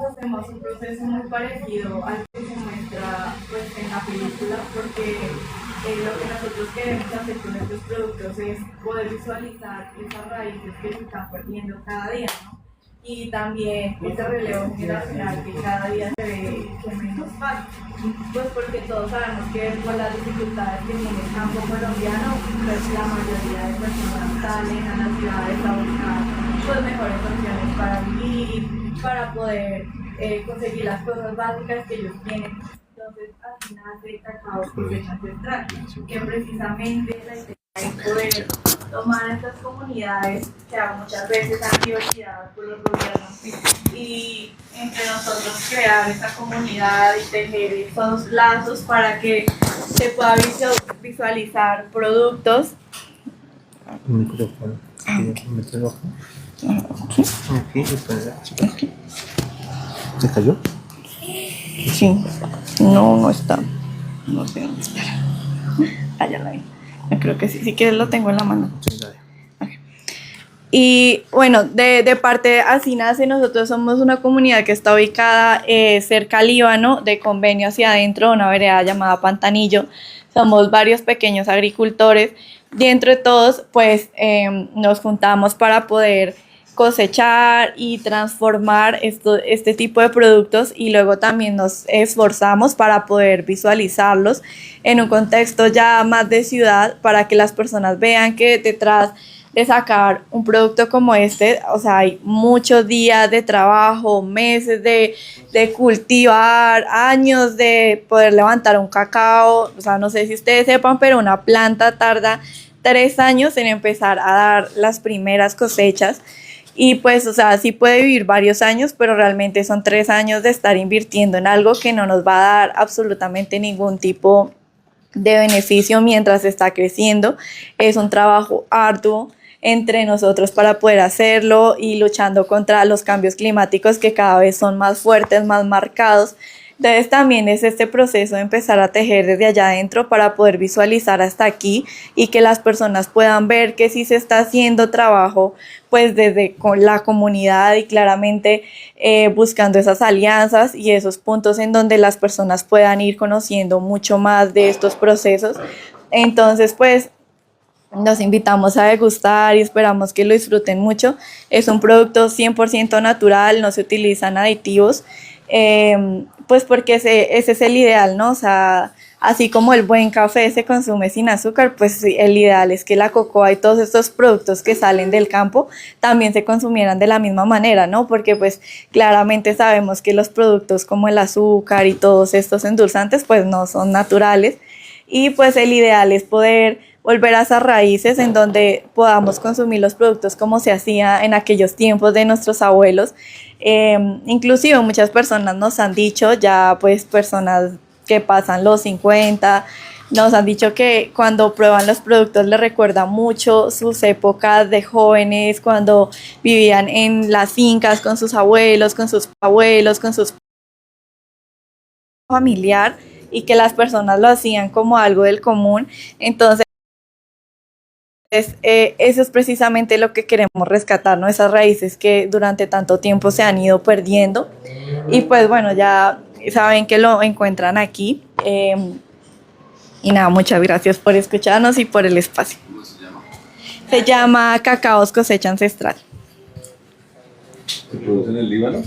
hacemos un proceso muy parecido al que se muestra pues, en la película, porque lo que nosotros queremos hacer con estos productos es poder visualizar esas raíces que se están perdiendo cada día, ¿no? Y también ese relevo generacional que cada día se ve que menos falta. Pues porque todos sabemos que por las dificultades que tiene el campo colombiano, pues la mayoría de personas salen a las ciudades a buscar pues, mejores opciones para vivir, para poder conseguir las cosas básicas que ellos tienen. Entonces, así nace Cacao Cosecha Ancestral, que precisamente la idea es poder tomar estas comunidades que muchas veces han sido olvidadas por los gobiernos y entre nosotros crear esta comunidad y tejer esos lazos para que se pueda visualizar productos. Un micrófono. Aquí. ¿Se cayó? Sí, no, no está. No sé dónde está. Allá la vi. Yo creo que sí, si quieres lo tengo en la mano. Sí, dale. Okay. Y bueno, de parte así nace, nosotros somos una comunidad que está ubicada cerca al Líbano, de Convenio hacia adentro, una vereda llamada Pantanillo. Somos varios pequeños agricultores. Dentro de todos, pues nos juntamos para poder cosechar y transformar este tipo de productos y luego también nos esforzamos para poder visualizarlos en un contexto ya más de ciudad para que las personas vean que detrás de sacar un producto como este, o sea, hay muchos días de trabajo, meses de cultivar, años de poder levantar un cacao, o sea, no sé si ustedes sepan, pero una planta tarda 3 años en empezar a dar las primeras cosechas. Y pues, o sea, sí puede vivir varios años, pero realmente son 3 años de estar invirtiendo en algo que no nos va a dar absolutamente ningún tipo de beneficio mientras está creciendo. Es un trabajo arduo entre nosotros para poder hacerlo y luchando contra los cambios climáticos que cada vez son más fuertes, más marcados. Entonces también es este proceso de empezar a tejer desde allá adentro para poder visualizar hasta aquí y que las personas puedan ver que sí se está haciendo trabajo pues desde con la comunidad y claramente buscando esas alianzas y esos puntos en donde las personas puedan ir conociendo mucho más de estos procesos. Entonces pues los invitamos a degustar y esperamos que lo disfruten mucho. Es un producto 100% natural, no se utilizan aditivos, pues porque ese es el ideal, ¿no? O sea, así como el buen café se consume sin azúcar, pues el ideal es que la cocoa y todos estos productos que salen del campo también se consumieran de la misma manera, ¿no? Porque pues claramente sabemos que los productos como el azúcar y todos estos endulzantes pues no son naturales y pues el ideal es poder volver a esas raíces en donde podamos consumir los productos como se hacía en aquellos tiempos de nuestros abuelos. Inclusive muchas personas nos han dicho, ya pues personas que pasan los 50, nos han dicho que cuando prueban los productos les recuerda mucho sus épocas de jóvenes, cuando vivían en las fincas con sus abuelos, con sus abuelos, con sus familiar y que las personas lo hacían como algo del común. Entonces, eso es precisamente lo que queremos rescatar, ¿no? Esas raíces que durante tanto tiempo se han ido perdiendo. Y pues bueno, ya saben que lo encuentran aquí. Y nada, muchas gracias por escucharnos y por el espacio. ¿Cómo se llama? Se llama Cacaos Cosecha Ancestral. ¿Se produce en el Líbano?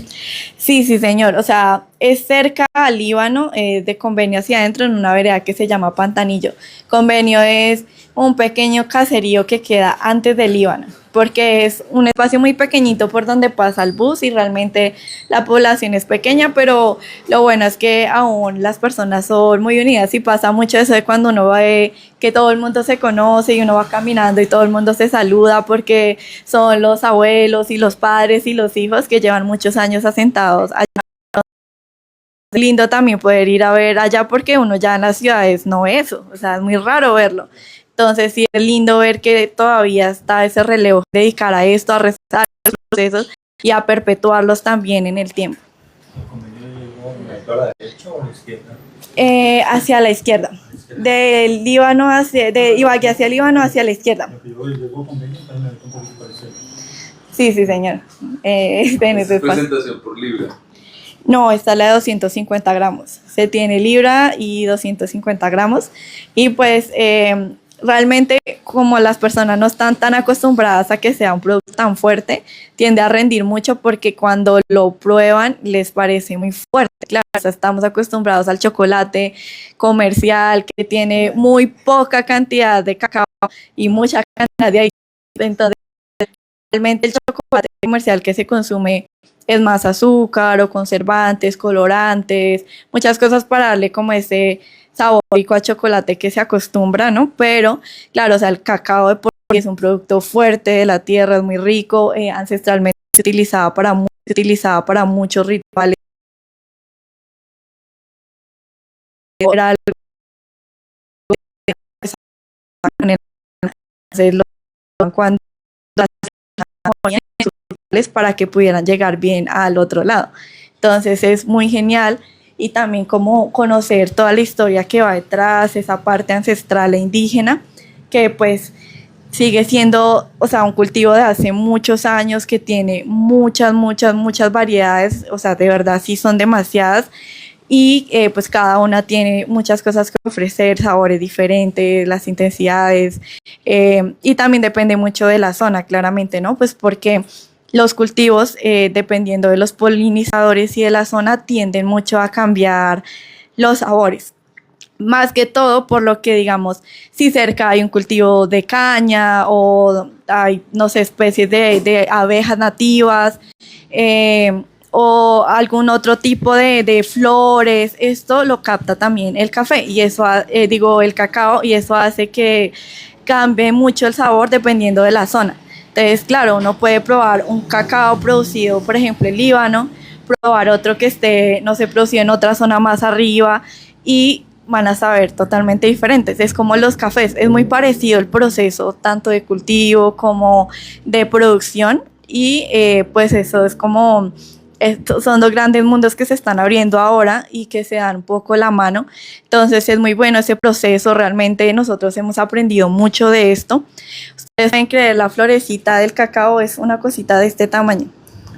Sí, sí, señor. O sea, es cerca al Líbano, de Convenio hacia adentro, en una vereda que se llama Pantanillo. Convenio es un pequeño caserío que queda antes del Líbano, porque es un espacio muy pequeñito por donde pasa el bus y realmente la población es pequeña, pero lo bueno es que aún las personas son muy unidas y pasa mucho eso de cuando uno ve que todo el mundo se conoce y uno va caminando y todo el mundo se saluda porque son los abuelos y los padres y los hijos que llevan muchos años asentados allá. Es lindo también poder ir a ver allá porque uno ya en las ciudades no ve eso, o sea, es muy raro verlo. Entonces sí es lindo ver que todavía está ese relevo, dedicar a esto, a respetar los procesos y a perpetuarlos también en el tiempo. ¿A la derecha o a la izquierda? Hacia la izquierda, del Líbano de Ibagué hacia el Líbano hacia la izquierda. Sí, sí, señor. En ese espacio. Presentación por libra. No, esta es la de 250 gramos. Se tiene libra y 250 gramos. Y pues realmente como las personas no están tan acostumbradas a que sea un producto tan fuerte, tiende a rendir mucho porque cuando lo prueban les parece muy fuerte. Claro, o sea, estamos acostumbrados al chocolate comercial que tiene muy poca cantidad de cacao y mucha cantidad de ahí. Entonces, realmente el chocolate comercial que se consume es más azúcar o conservantes, colorantes, muchas cosas para darle como ese sabor rico a chocolate que se acostumbra, ¿no? Pero claro, o sea, el cacao de por sí es un producto fuerte de la tierra, es muy rico, ancestralmente se utilizaba para muchos rituales. Era algo que se lo cuando para que pudieran llegar bien al otro lado. Entonces es muy genial y también como conocer toda la historia que va detrás, esa parte ancestral e indígena, que pues sigue siendo, o sea, un cultivo de hace muchos años que tiene muchas variedades, o sea, de verdad sí son demasiadas y pues cada una tiene muchas cosas que ofrecer, sabores diferentes, las intensidades y también depende mucho de la zona, claramente, ¿no? Pues porque los cultivos, dependiendo de los polinizadores y de la zona, tienden mucho a cambiar los sabores. Más que todo por lo que, digamos, si cerca hay un cultivo de caña o hay, no sé, especies de abejas nativas, o algún otro tipo de flores, esto lo capta también el café y eso, digo, el cacao, y eso hace que cambie mucho el sabor dependiendo de la zona. Entonces, claro, uno puede probar un cacao producido, por ejemplo, en Líbano, probar otro que esté, no sé, producido en otra zona más arriba y van a saber totalmente diferentes. Es como los cafés, es muy parecido el proceso tanto de cultivo como de producción y pues eso es como estos son dos grandes mundos que se están abriendo ahora y que se dan un poco la mano. Entonces es muy bueno ese proceso, realmente nosotros hemos aprendido mucho de esto. Ustedes pueden creer, la florecita del cacao es una cosita de este tamaño.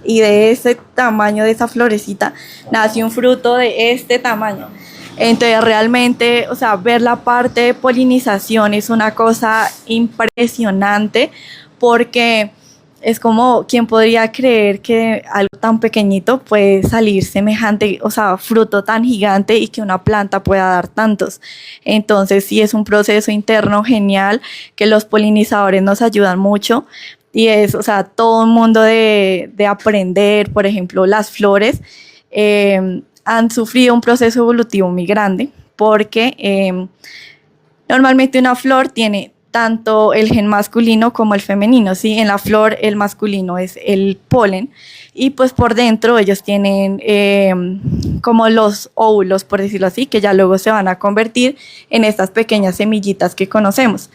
Y de ese tamaño de esa florecita nace un fruto de este tamaño. Entonces realmente, o sea, ver la parte de polinización es una cosa impresionante porque es como, ¿quién podría creer que algo tan pequeñito puede salir semejante, o sea, fruto tan gigante y que una planta pueda dar tantos? Entonces sí es un proceso interno genial que los polinizadores nos ayudan mucho y es, o sea, todo un mundo de aprender, por ejemplo, las flores han sufrido un proceso evolutivo muy grande porque normalmente una flor tiene tanto el gen masculino como el femenino, ¿sí? En la flor el masculino es el polen y pues por dentro ellos tienen como los óvulos, por decirlo así, que ya luego se van a convertir en estas pequeñas semillitas que conocemos.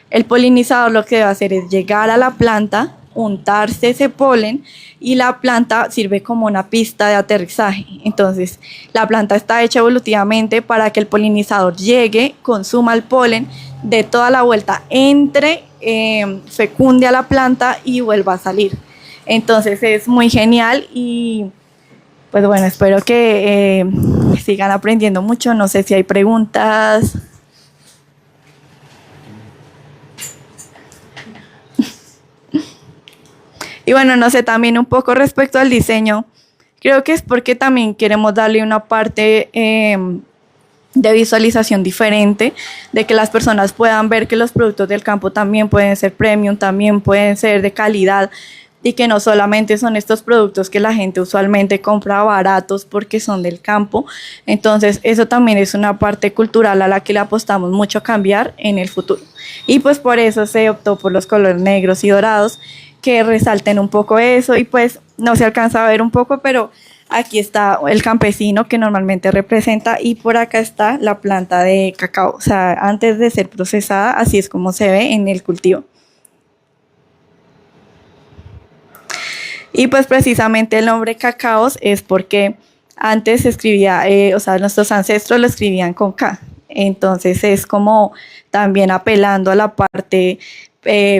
El polinizador lo que debe hacer es llegar a la planta, untarse ese polen y la planta sirve como una pista de aterrizaje. Entonces, la planta está hecha evolutivamente para que el polinizador llegue, consuma el polen, dé toda la vuelta, entre, fecunde a la planta y vuelva a salir. Entonces, es muy genial y pues bueno, espero que sigan aprendiendo mucho. No sé si hay preguntas. Y bueno, no sé, también un poco respecto al diseño, creo que es porque también queremos darle una parte de visualización diferente, de que las personas puedan ver que los productos del campo también pueden ser premium, también pueden ser de calidad y que no solamente son estos productos que la gente usualmente compra baratos porque son del campo. Entonces eso también es una parte cultural a la que le apostamos mucho a cambiar en el futuro. Y pues por eso se optó por los colores negros y dorados que resalten un poco eso y pues no se alcanza a ver un poco, pero aquí está el campesino que normalmente representa y por acá está la planta de cacao. O sea, antes de ser procesada, así es como se ve en el cultivo. Y pues precisamente el nombre cacaos es porque antes se escribía, o sea, nuestros ancestros lo escribían con K. Entonces es como también apelando a la parte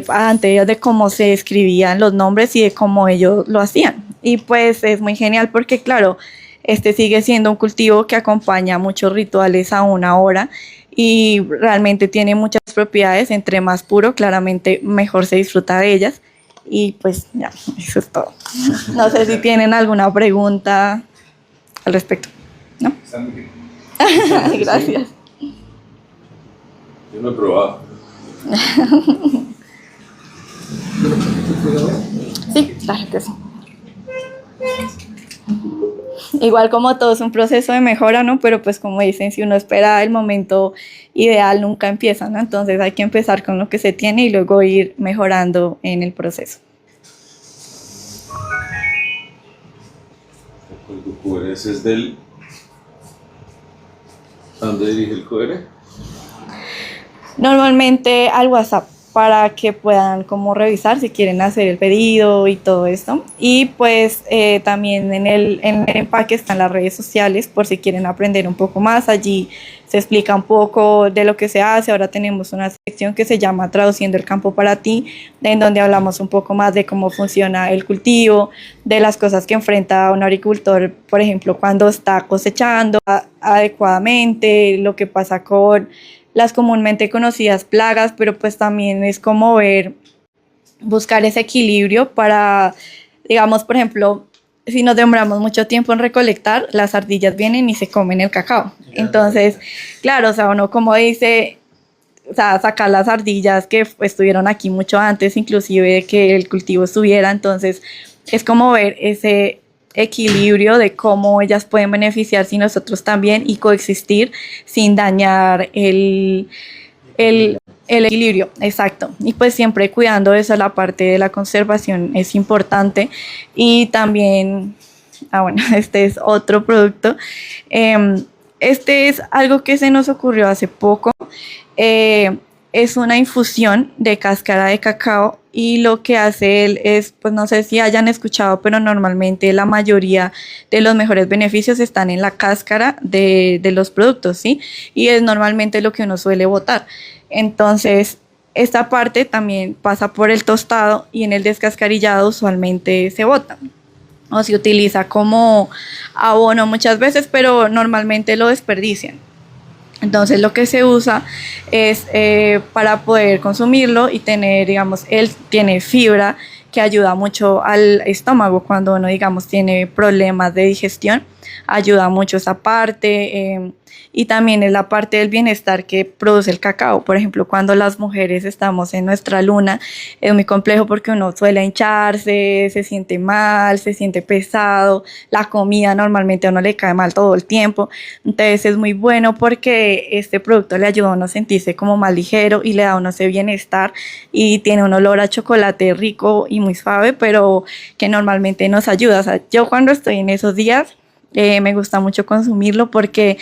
anterior de cómo se escribían los nombres y de cómo ellos lo hacían. Y pues es muy genial porque, claro, este sigue siendo un cultivo que acompaña muchos rituales a una hora y realmente tiene muchas propiedades. Entre más puro, claramente mejor se disfruta de ellas. Y pues ya, eso es todo. No sé si tienen alguna pregunta al respecto, ¿no? Gracias. Yo no he probado. Sí, claro que sí. Igual como todo es un proceso de mejora, ¿no? Pero pues como dicen, si uno espera el momento ideal, nunca empieza, ¿no? Entonces hay que empezar con lo que se tiene y luego ir mejorando en el proceso. El QR ese es del... ¿A dónde dirige el QR? Normalmente al WhatsApp para que puedan como revisar si quieren hacer el pedido y todo esto. Y pues también en el empaque están las redes sociales por si quieren aprender un poco más. Allí se explica un poco de lo que se hace. Ahora tenemos una sección que se llama Traduciendo el campo para ti, en donde hablamos un poco más de cómo funciona el cultivo, de las cosas que enfrenta un agricultor, por ejemplo, cuando está cosechando adecuadamente, lo que pasa con las comúnmente conocidas plagas, pero pues también es como buscar ese equilibrio para, digamos, por ejemplo, si nos demoramos mucho tiempo en recolectar, las ardillas vienen y se comen el cacao. Entonces, claro, o sea, uno como dice, o sea, sacar las ardillas que estuvieron aquí mucho antes, inclusive de que el cultivo estuviera, entonces es como ver ese equilibrio de cómo ellas pueden beneficiarse y nosotros también y coexistir sin dañar el equilibrio, exacto. Y pues siempre cuidando eso, la parte de la conservación es importante. Y también, bueno, este es otro producto. Este es algo que se nos ocurrió hace poco. Es una infusión de cáscara de cacao y lo que hace él es, pues no sé si hayan escuchado, pero normalmente la mayoría de los mejores beneficios están en la cáscara de los productos, ¿sí? Y es normalmente lo que uno suele botar. Entonces, esta parte también pasa por el tostado y en el descascarillado usualmente se bota o se utiliza como abono muchas veces, pero normalmente lo desperdician. Entonces lo que se usa es para poder consumirlo y tener, digamos, él tiene fibra que ayuda mucho al estómago cuando uno, digamos, tiene problemas de digestión, ayuda mucho esa parte. Y también es la parte del bienestar que produce el cacao. Por ejemplo, cuando las mujeres estamos en nuestra luna, es muy complejo porque uno suele hincharse, se siente mal, se siente pesado, la comida normalmente a uno le cae mal todo el tiempo. Entonces es muy bueno porque este producto le ayuda a uno a sentirse como más ligero y le da a uno ese bienestar y tiene un olor a chocolate rico y muy suave, pero que normalmente nos ayuda. O sea, yo cuando estoy en esos días me gusta mucho consumirlo porque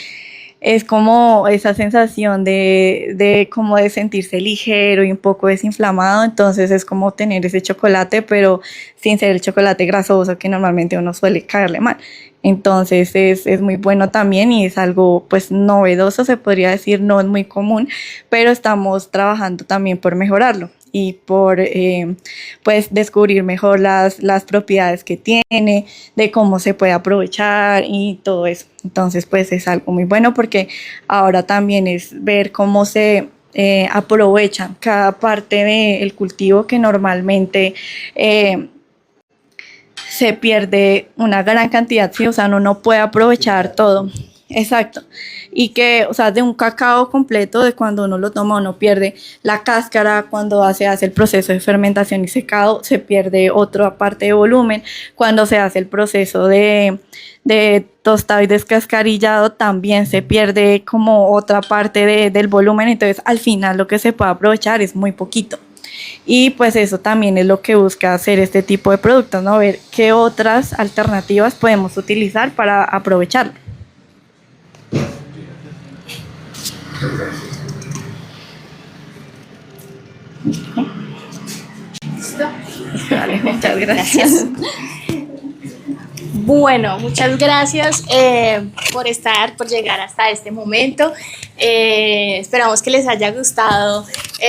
es como esa sensación de como de sentirse ligero y un poco desinflamado. Entonces es como tener ese chocolate, pero sin ser el chocolate grasoso que normalmente uno suele caerle mal. Entonces es muy bueno también y es algo pues novedoso, se podría decir, no es muy común, pero estamos trabajando también por mejorarlo y por pues descubrir mejor las propiedades que tiene, de cómo se puede aprovechar y todo eso. Entonces pues es algo muy bueno porque ahora también es ver cómo se aprovechan cada parte del cultivo que normalmente se pierde una gran cantidad, ¿sí? O sea, uno no puede aprovechar todo. Exacto. Y que, o sea, de un cacao completo, de cuando uno lo toma, uno pierde la cáscara, cuando se hace el proceso de fermentación y secado, se pierde otra parte de volumen, cuando se hace el proceso de tostado y descascarillado, también se pierde como otra parte del volumen, entonces al final lo que se puede aprovechar es muy poquito. Y pues eso también es lo que busca hacer este tipo de productos, ¿no? Ver qué otras alternativas podemos utilizar para aprovecharlo. Vale, muchas gracias. Bueno, muchas gracias por llegar hasta este momento. Esperamos que les haya gustado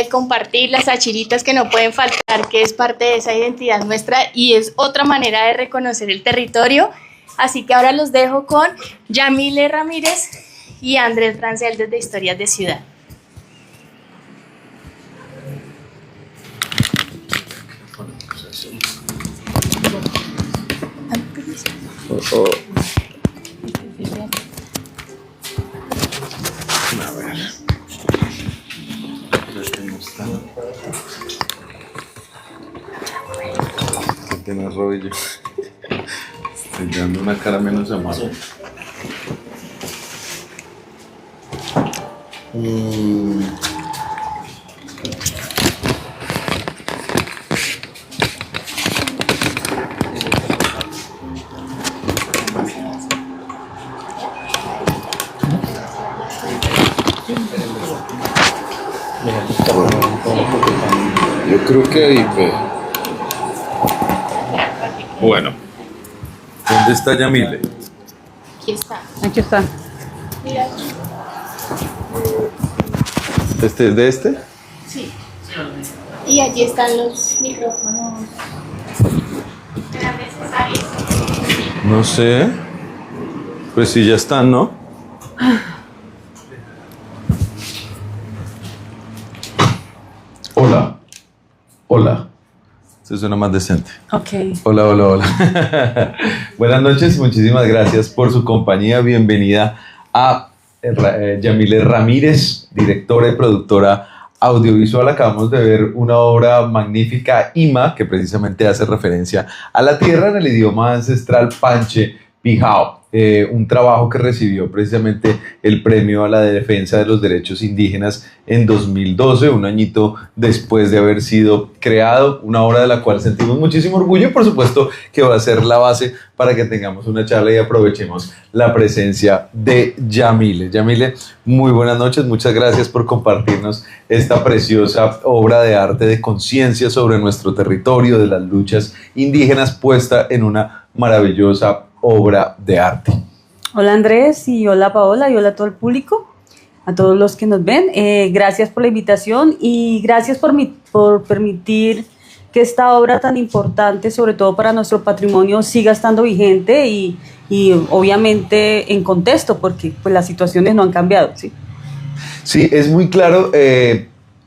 compartir las achiritas que no pueden faltar, que es parte de esa identidad nuestra y es otra manera de reconocer el territorio. Así que ahora los dejo con Yamile Ramírez y Andrés Francel desde Historias de Ciudad. A ver. Este no está. Que tiene rodillo. Estoy dando una cara menos amable. Yo creo que ahí, bueno, ¿dónde está Yamile? Aquí está. Aquí está. Mira. ¿Este es de este? Sí. Y allí están los micrófonos. ¿Eran necesarios? No sé. Pues sí, ya están, ¿no? Hola. Hola. Esto suena más decente. Ok. Hola, hola, hola. Buenas noches, muchísimas gracias por su compañía. Bienvenida a Yamile Ramírez, directora y productora audiovisual. Acabamos de ver una obra magnífica, Ima, que precisamente hace referencia a la tierra en el idioma ancestral Panche Pijao. Un trabajo que recibió precisamente el premio a la defensa de los derechos indígenas en 2012, un añito después de haber sido creado, una obra de la cual sentimos muchísimo orgullo y por supuesto que va a ser la base para que tengamos una charla y aprovechemos la presencia de Yamile. Yamile, muy buenas noches, muchas gracias por compartirnos esta preciosa obra de arte de conciencia sobre nuestro territorio, de las luchas indígenas, puesta en una maravillosa obra de arte. Hola Andrés y hola Paola y hola a todo el público, a todos los que nos ven. Gracias por la invitación y gracias por permitir que esta obra tan importante, sobre todo para nuestro patrimonio, siga estando vigente y obviamente en contexto, porque pues, las situaciones no han cambiado, ¿sí? Sí, es muy claro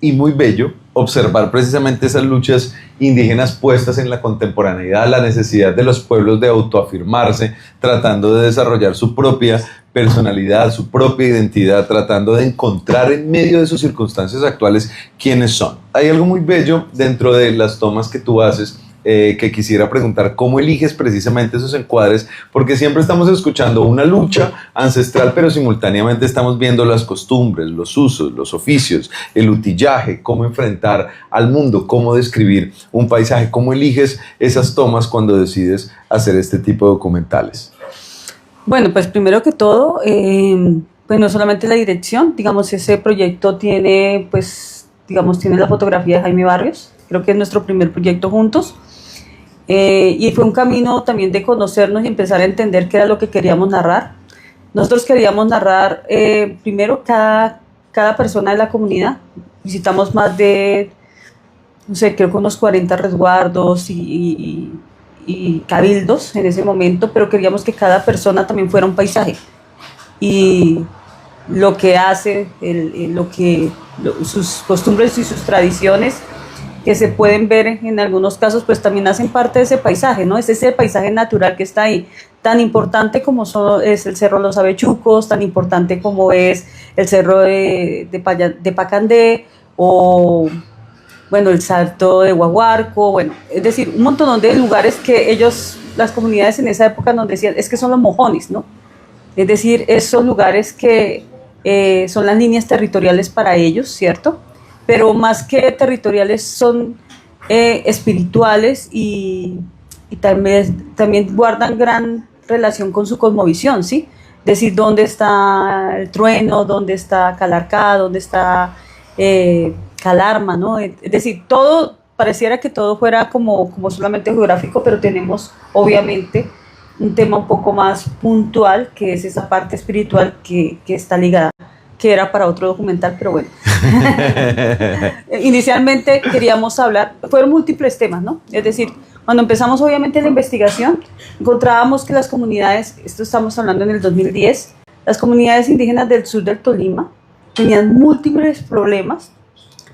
y muy bello observar precisamente esas luchas indígenas puestas en la contemporaneidad, la necesidad de los pueblos de autoafirmarse, tratando de desarrollar su propia personalidad, su propia identidad, tratando de encontrar en medio de sus circunstancias actuales quiénes son. Hay algo muy bello dentro de las tomas que tú haces, que quisiera preguntar, ¿cómo eliges precisamente esos encuadres? Porque siempre estamos escuchando una lucha ancestral, pero simultáneamente estamos viendo las costumbres, los usos, los oficios, el utillaje, cómo enfrentar al mundo, cómo describir un paisaje. ¿Cómo eliges esas tomas cuando decides hacer este tipo de documentales? Bueno, pues primero que todo, pues no solamente la dirección, digamos, ese proyecto tiene, pues, digamos, tiene la fotografía de Jaime Barrios, creo que es nuestro primer proyecto juntos. Y fue un camino también de conocernos y empezar a entender qué era lo que queríamos narrar. Nosotros queríamos narrar primero cada persona de la comunidad. Visitamos más de, no sé, creo que unos 40 resguardos y cabildos en ese momento, pero queríamos que cada persona también fuera un paisaje. Y lo que hace, sus costumbres y sus tradiciones, que se pueden ver en algunos casos, pues también hacen parte de ese paisaje, ¿no? Es ese paisaje natural que está ahí, tan importante como es el Cerro Los Avechucos, tan importante como es el Cerro de Pacandé, o, bueno, el Salto de Guaguarco, bueno, es decir, un montón de lugares que las comunidades en esa época nos decían, es que son los mojones, ¿no? Es decir, esos lugares que son las líneas territoriales para ellos, ¿cierto? Pero más que territoriales son espirituales y también guardan gran relación con su cosmovisión, ¿sí? Es decir, dónde está el trueno, dónde está Calarcá, dónde está Calarma, ¿no? Es decir, todo, pareciera que todo fuera como solamente geográfico, pero tenemos obviamente un tema un poco más puntual, que es esa parte espiritual que está ligada, que era para otro documental, pero bueno. Inicialmente queríamos hablar, fueron múltiples temas, ¿no? Es decir, Cuando empezamos obviamente la investigación, encontrábamos que las comunidades, esto estamos hablando en el 2010, las comunidades indígenas del sur del Tolima tenían múltiples problemas.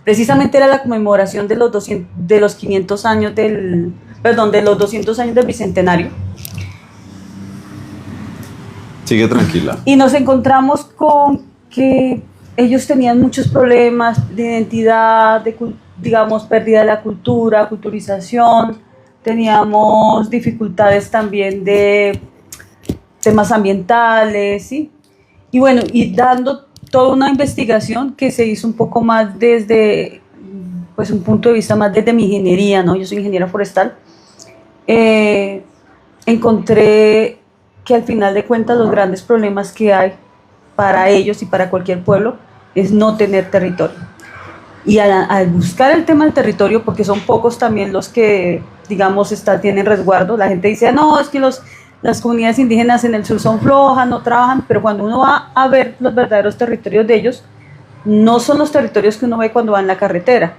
Precisamente era la conmemoración de los 500 años de los 200 años del Bicentenario. Sigue tranquila. Y nos encontramos con que ellos tenían muchos problemas de identidad, digamos, pérdida de la cultura, culturización. Teníamos dificultades también de temas ambientales, ¿sí? Y bueno, y dando toda una investigación que se hizo un poco más desde, pues, un punto de vista más desde mi ingeniería, ¿no? Yo soy ingeniera forestal. Encontré que al final de cuentas los grandes problemas que hay para ellos y para cualquier pueblo es no tener territorio. Y al buscar el tema del territorio, porque son pocos también los que, digamos, tienen resguardo, la gente dice, no, es que las comunidades indígenas en el sur son flojas, no trabajan, pero cuando uno va a ver los verdaderos territorios de ellos, no son los territorios que uno ve cuando va en la carretera.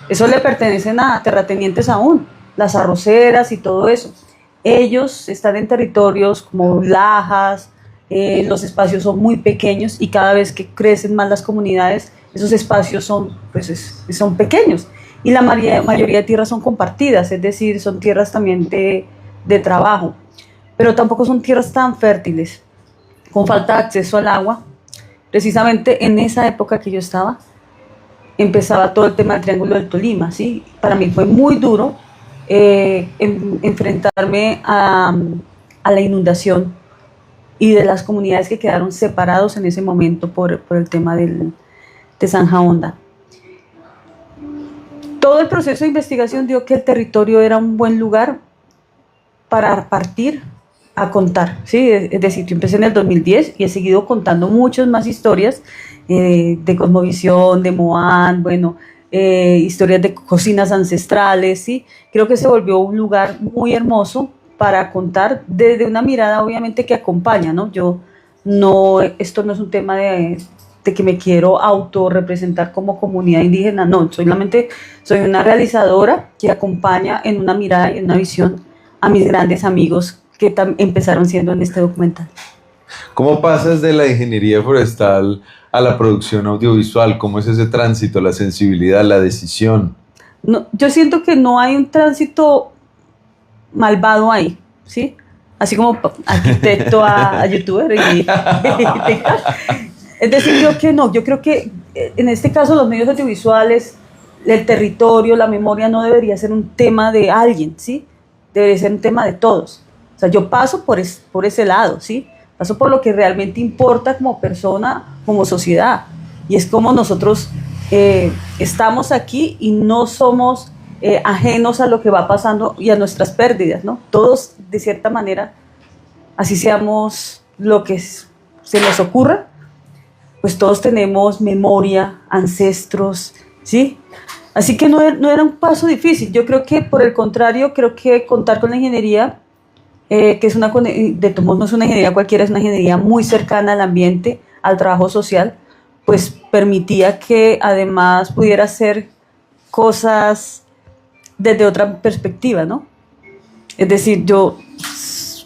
Eso le pertenecen a terratenientes aún, las arroceras y todo eso. Ellos están en territorios como lajas, los espacios son muy pequeños y cada vez que crecen más las comunidades, esos espacios son pequeños. Y la mayoría de tierras son compartidas, es decir, son tierras también de trabajo, pero tampoco son tierras tan fértiles, con falta de acceso al agua. Precisamente en esa época que yo estaba, empezaba todo el tema del Triángulo del Tolima, ¿sí? Para mí fue muy duro enfrentarme a la inundación y de las comunidades que quedaron separados en ese momento por el tema de Zanja Honda. Todo el proceso de investigación dio que el territorio era un buen lugar para partir a contar, ¿sí? Es decir, yo empecé en el 2010 y he seguido contando muchas más historias de cosmovisión, de Moán, bueno, historias de cocinas ancestrales, ¿sí? Creo que se volvió un lugar muy hermoso para contar desde una mirada obviamente que acompaña, ¿no? Esto no es un tema de que me quiero autorrepresentar como comunidad indígena, no, solamente soy una realizadora que acompaña en una mirada y en una visión a mis grandes amigos que empezaron siendo en este documental. ¿Cómo pasas de la ingeniería forestal a la producción audiovisual? ¿Cómo es ese tránsito, la sensibilidad, la decisión? No, yo siento que no hay un tránsito malvado ahí, ¿sí? Así como arquitecto a youtuber y es decir, yo creo que en este caso los medios audiovisuales, el territorio, la memoria no debería ser un tema de alguien, ¿sí? Debería ser un tema de todos. O sea, yo paso por ese lado, ¿sí? Paso por lo que realmente importa como persona, como sociedad. Y es como nosotros estamos aquí y no somos ajenos a lo que va pasando y a nuestras pérdidas, ¿no? Todos, de cierta manera, así seamos lo que se nos ocurra, pues todos tenemos memoria, ancestros, ¿sí? Así que no era un paso difícil. Yo creo que, por el contrario, creo que contar con la ingeniería, que es de todos modos no es una ingeniería cualquiera, es una ingeniería muy cercana al ambiente, al trabajo social, pues permitía que además pudiera hacer cosas desde otra perspectiva, ¿no? Es decir, yo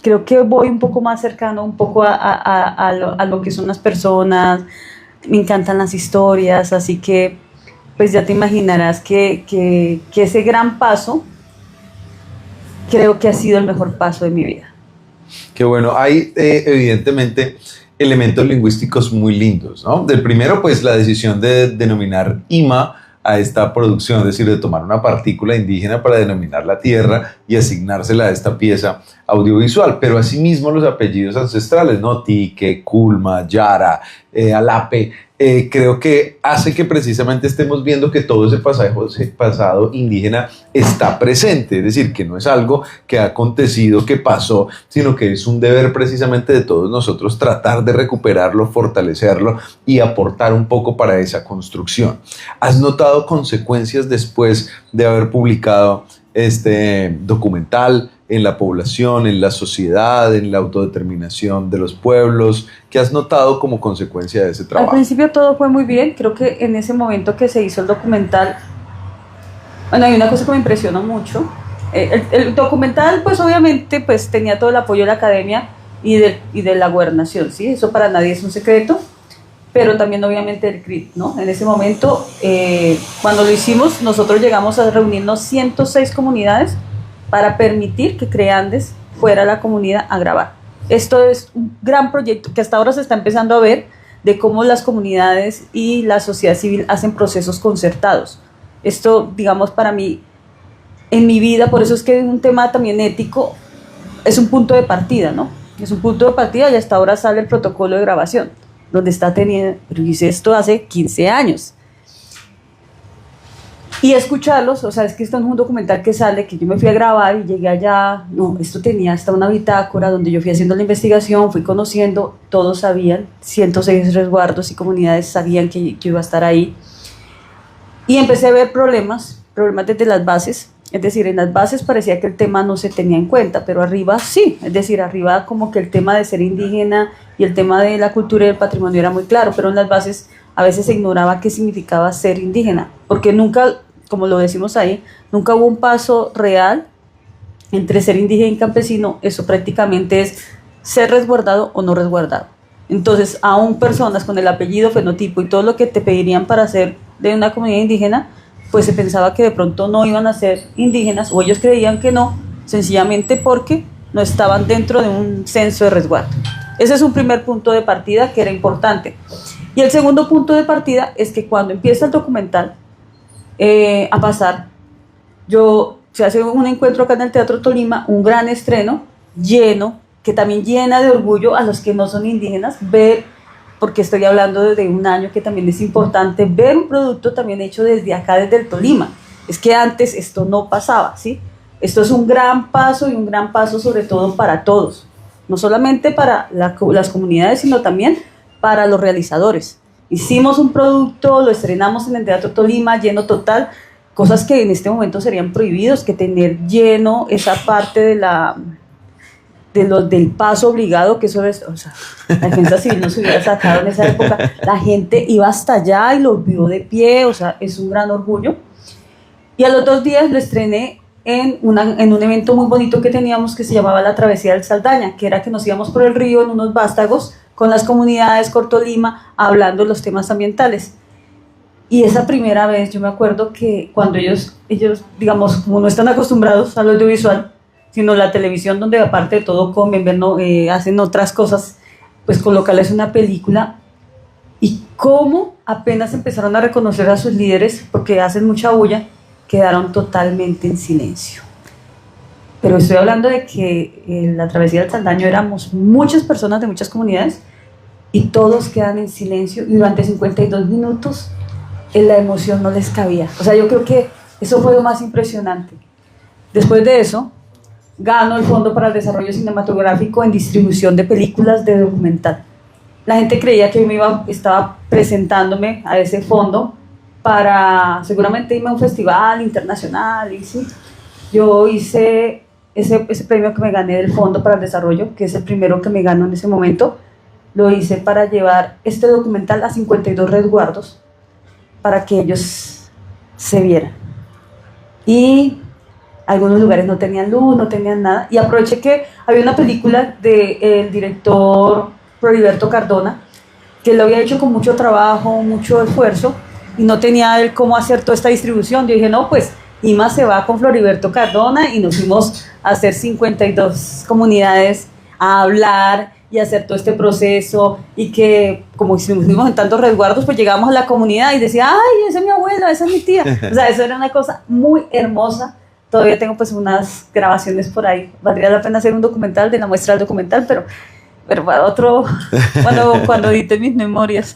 creo que voy un poco más cercano un poco a lo que son las personas, me encantan las historias, así que pues ya te imaginarás que ese gran paso creo que ha sido el mejor paso de mi vida. Qué bueno, hay evidentemente elementos lingüísticos muy lindos, ¿no? Del primero, pues la decisión de denominar IMA a esta producción, es decir, de tomar una partícula indígena para denominar la tierra y asignársela a esta pieza audiovisual, pero asimismo los apellidos ancestrales, ¿no? Tique, Culma, Yara, Alape, creo que hace que precisamente estemos viendo que todo ese pasado indígena está presente, es decir, que no es algo que ha acontecido, que pasó, sino que es un deber precisamente de todos nosotros tratar de recuperarlo, fortalecerlo y aportar un poco para esa construcción. ¿Has notado consecuencias después de haber publicado este documental en la población, en la sociedad, en la autodeterminación de los pueblos? ¿Qué has notado como consecuencia de ese trabajo? Al principio todo fue muy bien, creo que en ese momento que se hizo el documental, bueno, hay una cosa que me impresionó mucho, El documental, pues obviamente, pues tenía todo el apoyo de la academia y de la gobernación, ¿sí? Eso para nadie es un secreto, pero también obviamente el CRIT, ¿no? En ese momento, cuando lo hicimos, nosotros llegamos a reunirnos 106 comunidades para permitir que Creandes fuera la comunidad a grabar. Esto es un gran proyecto que hasta ahora se está empezando a ver de cómo las comunidades y la sociedad civil hacen procesos concertados. Esto, digamos, para mí, en mi vida, por eso es que es un tema también ético, es un punto de partida, ¿no? Es un punto de partida y hasta ahora sale el protocolo de grabación, donde está teniendo, pero hice esto hace 15 años. Y escucharlos, o sea, es que esto es un documental que sale, que yo me fui a grabar y llegué allá, no, esto tenía hasta una bitácora donde yo fui haciendo la investigación, fui conociendo, todos sabían, 106 resguardos y comunidades sabían que yo iba a estar ahí. Y empecé a ver problemas desde las bases, es decir, en las bases parecía que el tema no se tenía en cuenta, pero arriba sí, es decir, arriba como que el tema de ser indígena y el tema de la cultura y el patrimonio era muy claro, pero en las bases a veces se ignoraba qué significaba ser indígena, porque nunca, como lo decimos ahí, nunca hubo un paso real entre ser indígena y campesino, eso prácticamente es ser resguardado o no resguardado. Entonces, aún personas con el apellido, fenotipo y todo lo que te pedirían para ser de una comunidad indígena, pues se pensaba que de pronto no iban a ser indígenas, o ellos creían que no, sencillamente porque no estaban dentro de un censo de resguardo. Ese es un primer punto de partida que era importante. Y el segundo punto de partida es que cuando empieza el documental a pasar, se hace un encuentro acá en el Teatro Tolima, un gran estreno, lleno, que también llena de orgullo a los que no son indígenas, ver, porque estoy hablando desde un año que también es importante, ver un producto también hecho desde acá, desde el Tolima. Es que antes esto no pasaba, ¿sí? Esto es un gran paso y un gran paso sobre todo para todos, no solamente para las comunidades, sino también para los realizadores. Hicimos un producto, lo estrenamos en el Teatro Tolima, lleno total, cosas que en este momento serían prohibidos, que tener lleno esa parte del paso obligado, que eso es, o sea, la defensa civil no se hubiera sacado en esa época, la gente iba hasta allá y lo vio de pie, o sea, es un gran orgullo. Y a los 2 días lo estrené en un evento muy bonito que teníamos que se llamaba la Travesía del Saldaña, que era que nos íbamos por el río en unos vástagos con las comunidades Cortolima hablando de los temas ambientales. Y esa primera vez yo me acuerdo que cuando ellos digamos, como no están acostumbrados al audiovisual, sino la televisión donde aparte de todo comen, hacen otras cosas, pues colocarles una película, y cómo apenas empezaron a reconocer a sus líderes, porque hacen mucha bulla, quedaron totalmente en silencio. Pero estoy hablando de que en la Travesía del Saldaño éramos muchas personas de muchas comunidades, y todos quedan en silencio, y durante 52 minutos la emoción no les cabía. O sea, yo creo que eso fue lo más impresionante. Después de eso, gano el Fondo para el Desarrollo Cinematográfico en distribución de películas de documental. La gente creía que estaba presentándome a ese fondo para seguramente irme a un festival internacional, y sí, yo hice ese premio que me gané del Fondo para el Desarrollo, que es el primero que me gano en ese momento, lo hice para llevar este documental a 52 resguardos para que ellos se vieran. Y algunos lugares no tenían luz, no tenían nada, y aproveché que había una película del director Floriberto Cardona, que lo había hecho con mucho trabajo, mucho esfuerzo, y no tenía él cómo hacer toda esta distribución. Yo dije, no, pues IMA se va con Floriberto Cardona, y nos fuimos a hacer 52 comunidades a hablar y hacer todo este proceso, y que como fuimos en tantos resguardos, pues llegamos a la comunidad y decía, ay, esa es mi abuela, esa es mi tía. O sea, eso era una cosa muy hermosa. Todavía tengo pues unas grabaciones por ahí. Valdría la pena hacer un documental de la muestra del documental, pero para otro, cuando edite mis memorias.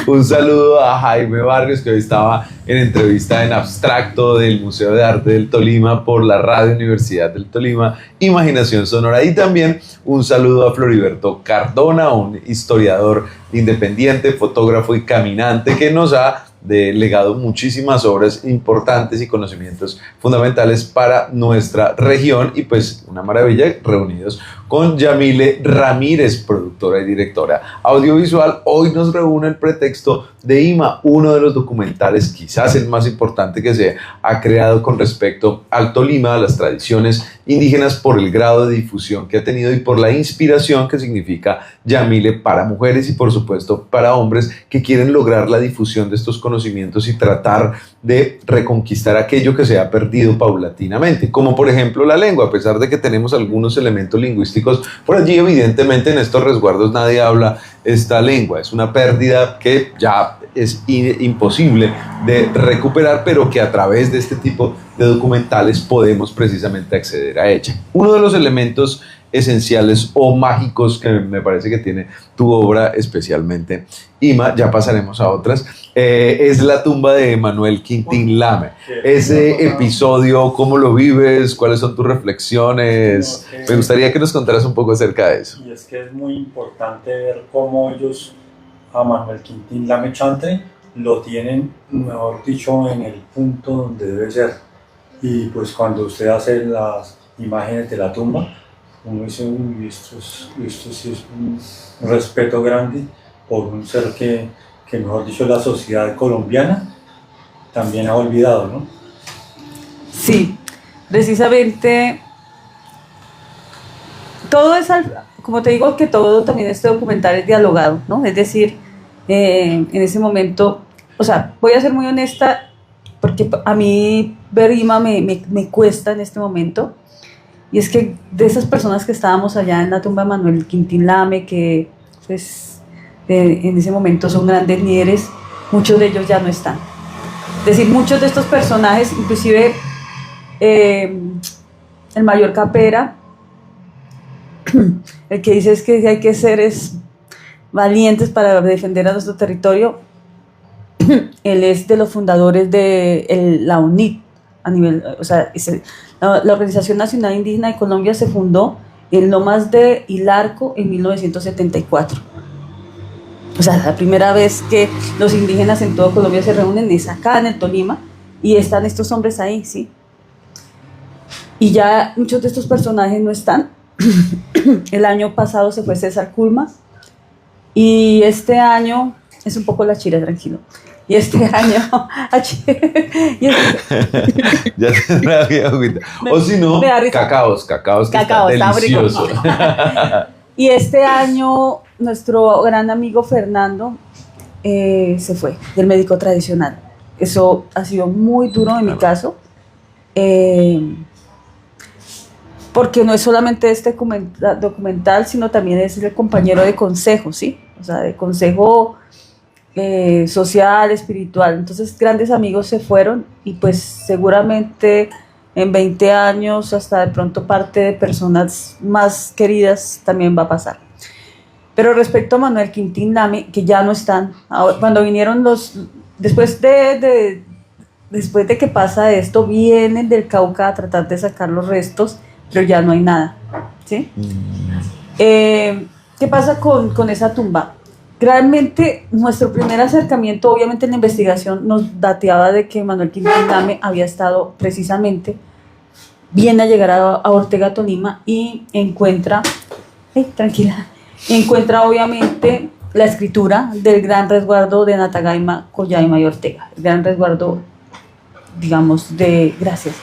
Un saludo a Jaime Barrios, que hoy estaba en entrevista en Abstracto del Museo de Arte del Tolima por la Radio Universidad del Tolima, Imaginación Sonora. Y también un saludo a Floriberto Cardona, un historiador independiente, fotógrafo y caminante, que nos ha legado muchísimas obras importantes y conocimientos fundamentales para nuestra región, y pues una maravilla reunidos con Yamile Ramírez, productora y directora audiovisual. Hoy nos reúne el pretexto de IMA, uno de los documentales, quizás el más importante que se ha creado con respecto al Tolima, a las tradiciones indígenas, por el grado de difusión que ha tenido y por la inspiración que significa Yamile para mujeres y por supuesto para hombres que quieren lograr la difusión de estos conocimientos y tratar de reconquistar aquello que se ha perdido paulatinamente, como por ejemplo la lengua. A pesar de que tenemos algunos elementos lingüísticos por allí, evidentemente en estos resguardos nadie habla esta lengua. Es una pérdida que ya es imposible de recuperar, pero que a través de este tipo de documentales podemos precisamente acceder a ella. Uno de los elementos esenciales o mágicos que me parece que tiene tu obra, especialmente Ima, ya pasaremos a otras, es la tumba de Manuel Quintín Lame. Ese episodio, ¿cómo lo vives? ¿Cuáles son tus reflexiones? Me gustaría que nos contaras un poco acerca de eso. Y es que es muy importante ver cómo ellos a Manuel Quintín Lame Chantre lo tienen, mejor dicho, en el punto donde debe ser. Y pues cuando usted hace las imágenes de la tumba, uno dice, uy, esto sí es un respeto grande por un ser que mejor dicho, la sociedad colombiana también ha olvidado, ¿no? Sí, precisamente todo es, como te digo, que todo también este documental es dialogado, ¿no? Es decir, en ese momento, o sea, voy a ser muy honesta, porque a mí ver Ima me cuesta en este momento, y es que de esas personas que estábamos allá en la tumba de Manuel Quintín Lame, que pues en ese momento son grandes líderes, muchos de ellos ya no están. Es decir, muchos de estos personajes, inclusive el mayor Capera, el que dice es que hay que ser valientes para defender a nuestro territorio, él es de los fundadores de la UNIT, a nivel, o sea, la Organización Nacional Indígena de Colombia se fundó en Lomas de Hilarco en 1974. O sea, la primera vez que los indígenas en toda Colombia se reúnen es acá en el Tolima, y están estos hombres ahí, ¿sí? Y ya muchos de estos personajes no están. El año pasado se fue César Kulma, y este año es un poco la chira, tranquilo. Y este año ya tendrá que agüita. O si no, cacaos que está delicioso. Y este año nuestro gran amigo Fernando se fue del médico tradicional. Eso ha sido muy duro en mi caso, porque no es solamente este documental, sino también es el compañero de consejo, ¿sí? O sea, de consejo social, espiritual. Entonces grandes amigos se fueron, y pues seguramente en 20 años hasta de pronto parte de personas más queridas también va a pasar. Pero respecto a Manuel Quintín Lame, que ya no están, cuando vinieron después de que pasa esto, vienen del Cauca a tratar de sacar los restos, pero ya no hay nada, ¿sí? ¿Qué pasa con esa tumba? Realmente nuestro primer acercamiento, obviamente en la investigación nos dateaba de que Manuel Quintín Lame había estado precisamente, viene a llegar a Ortega, Tolima, y encuentra obviamente la escritura del gran resguardo de Natagaima, Collaima y Ortega, el gran resguardo, digamos, gracias.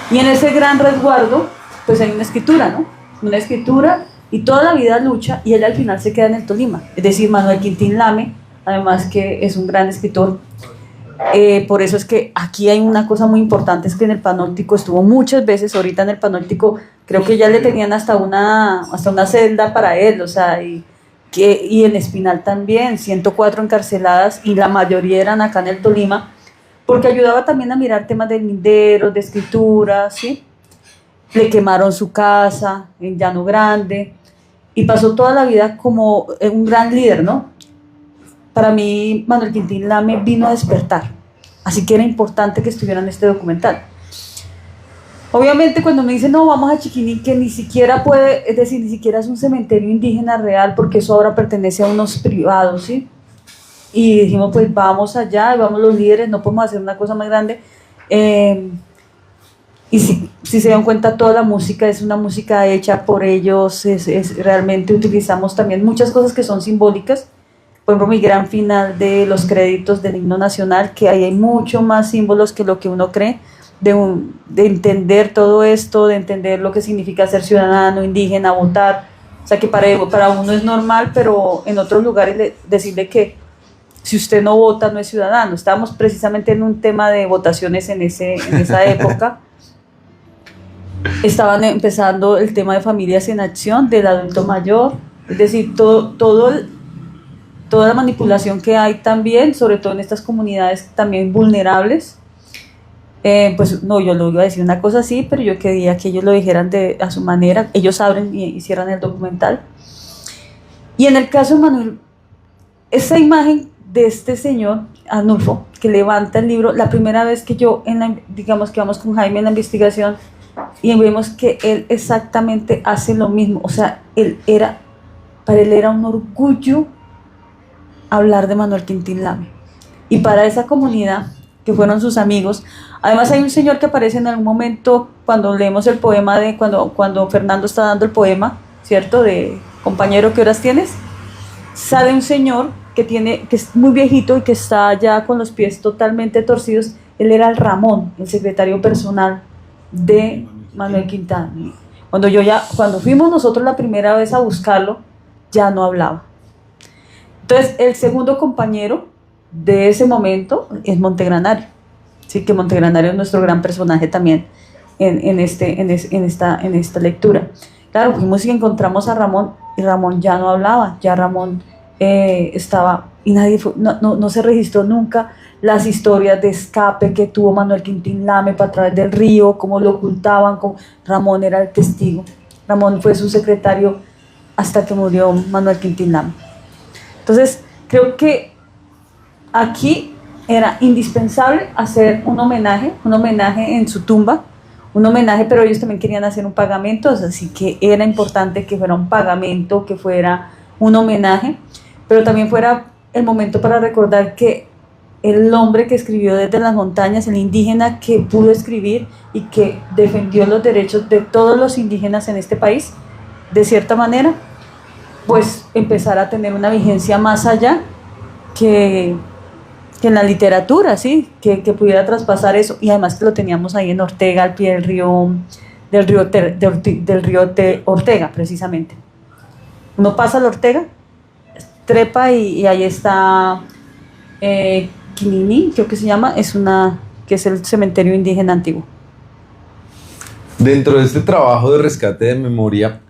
Y en ese gran resguardo, pues hay una escritura, ¿no? Una escritura, y toda la vida lucha, y él al final se queda en el Tolima. Es decir, Manuel Quintín Lame, además que es un gran escritor. Por eso es que aquí hay una cosa muy importante, es que en el Panóptico estuvo muchas veces. Ahorita en el Panóptico creo que ya le tenían hasta una celda para él, o sea, y en Espinal también, 104 encarceladas, y la mayoría eran acá en el Tolima, porque ayudaba también a mirar temas de linderos, de escritura, ¿sí? Le quemaron su casa en Llano Grande, y pasó toda la vida como un gran líder, ¿no? Para mí, Manuel Quintín Lame vino a despertar, así que era importante que estuviera en este documental. Obviamente, cuando me dicen, no, vamos a Chiquiní, que ni siquiera puede, es decir, ni siquiera es un cementerio indígena real, porque eso ahora pertenece a unos privados, ¿sí? y dijimos, pues vamos allá, vamos los líderes, no podemos hacer una cosa más grande. Y si se dan cuenta, toda la música es una música hecha por ellos, realmente utilizamos también muchas cosas que son simbólicas. Por ejemplo, mi gran final de los créditos del himno nacional, que ahí hay mucho más símbolos que lo que uno cree, de entender todo esto, de entender lo que significa ser ciudadano, indígena, votar. O sea, que para uno es normal, pero en otros lugares decirle que si usted no vota no es ciudadano. Estábamos precisamente en un tema de votaciones en esa época. Estaban empezando el tema de familias en acción, del adulto mayor, es decir, toda la manipulación que hay también, sobre todo en estas comunidades también vulnerables. Pues no, yo lo iba a decir una cosa así, pero yo quería que ellos lo dijeran a su manera. Ellos abren y cierran el documental. Y en el caso de Manuel, esa imagen de este señor, Arnulfo, que levanta el libro, la primera vez que yo, digamos que vamos con Jaime en la investigación, y vemos que él exactamente hace lo mismo. O sea, para él era un orgullo hablar de Manuel Quintín Lame. Y para esa comunidad, que fueron sus amigos, además hay un señor que aparece en algún momento cuando leemos el poema, cuando Fernando está dando el poema, ¿cierto? De compañero, ¿qué horas tienes? Sale un señor que es muy viejito y que está ya con los pies totalmente torcidos. Él era el Ramón, el secretario personal de Manuel Quintana. Cuando fuimos nosotros la primera vez a buscarlo, ya no hablaba. Entonces, el segundo compañero de ese momento es Montegranario. Sí, que Montegranario es nuestro gran personaje también en esta lectura. Claro, fuimos y encontramos a Ramón, y Ramón ya no hablaba, ya Ramón estaba, y no se registró nunca las historias de escape que tuvo Manuel Quintín Lame para través del río, cómo lo ocultaban. Ramón era el testigo. Ramón fue su secretario hasta que murió Manuel Quintín Lame. Entonces, creo que aquí era indispensable hacer un homenaje en su tumba, pero ellos también querían hacer un pagamento, así que era importante que fuera un pagamento, que fuera un homenaje, pero también fuera el momento para recordar que el hombre que escribió desde las montañas, el indígena que pudo escribir y que defendió los derechos de todos los indígenas en este país, de cierta manera, pues empezar a tener una vigencia más allá que en la literatura, ¿sí? Que pudiera traspasar eso. Y además que lo teníamos ahí en Ortega, al pie del río Ortega, precisamente. Uno pasa la Ortega, trepa y ahí está Quinini, creo que se llama, que es el cementerio indígena antiguo. Dentro de este trabajo de rescate de memoria,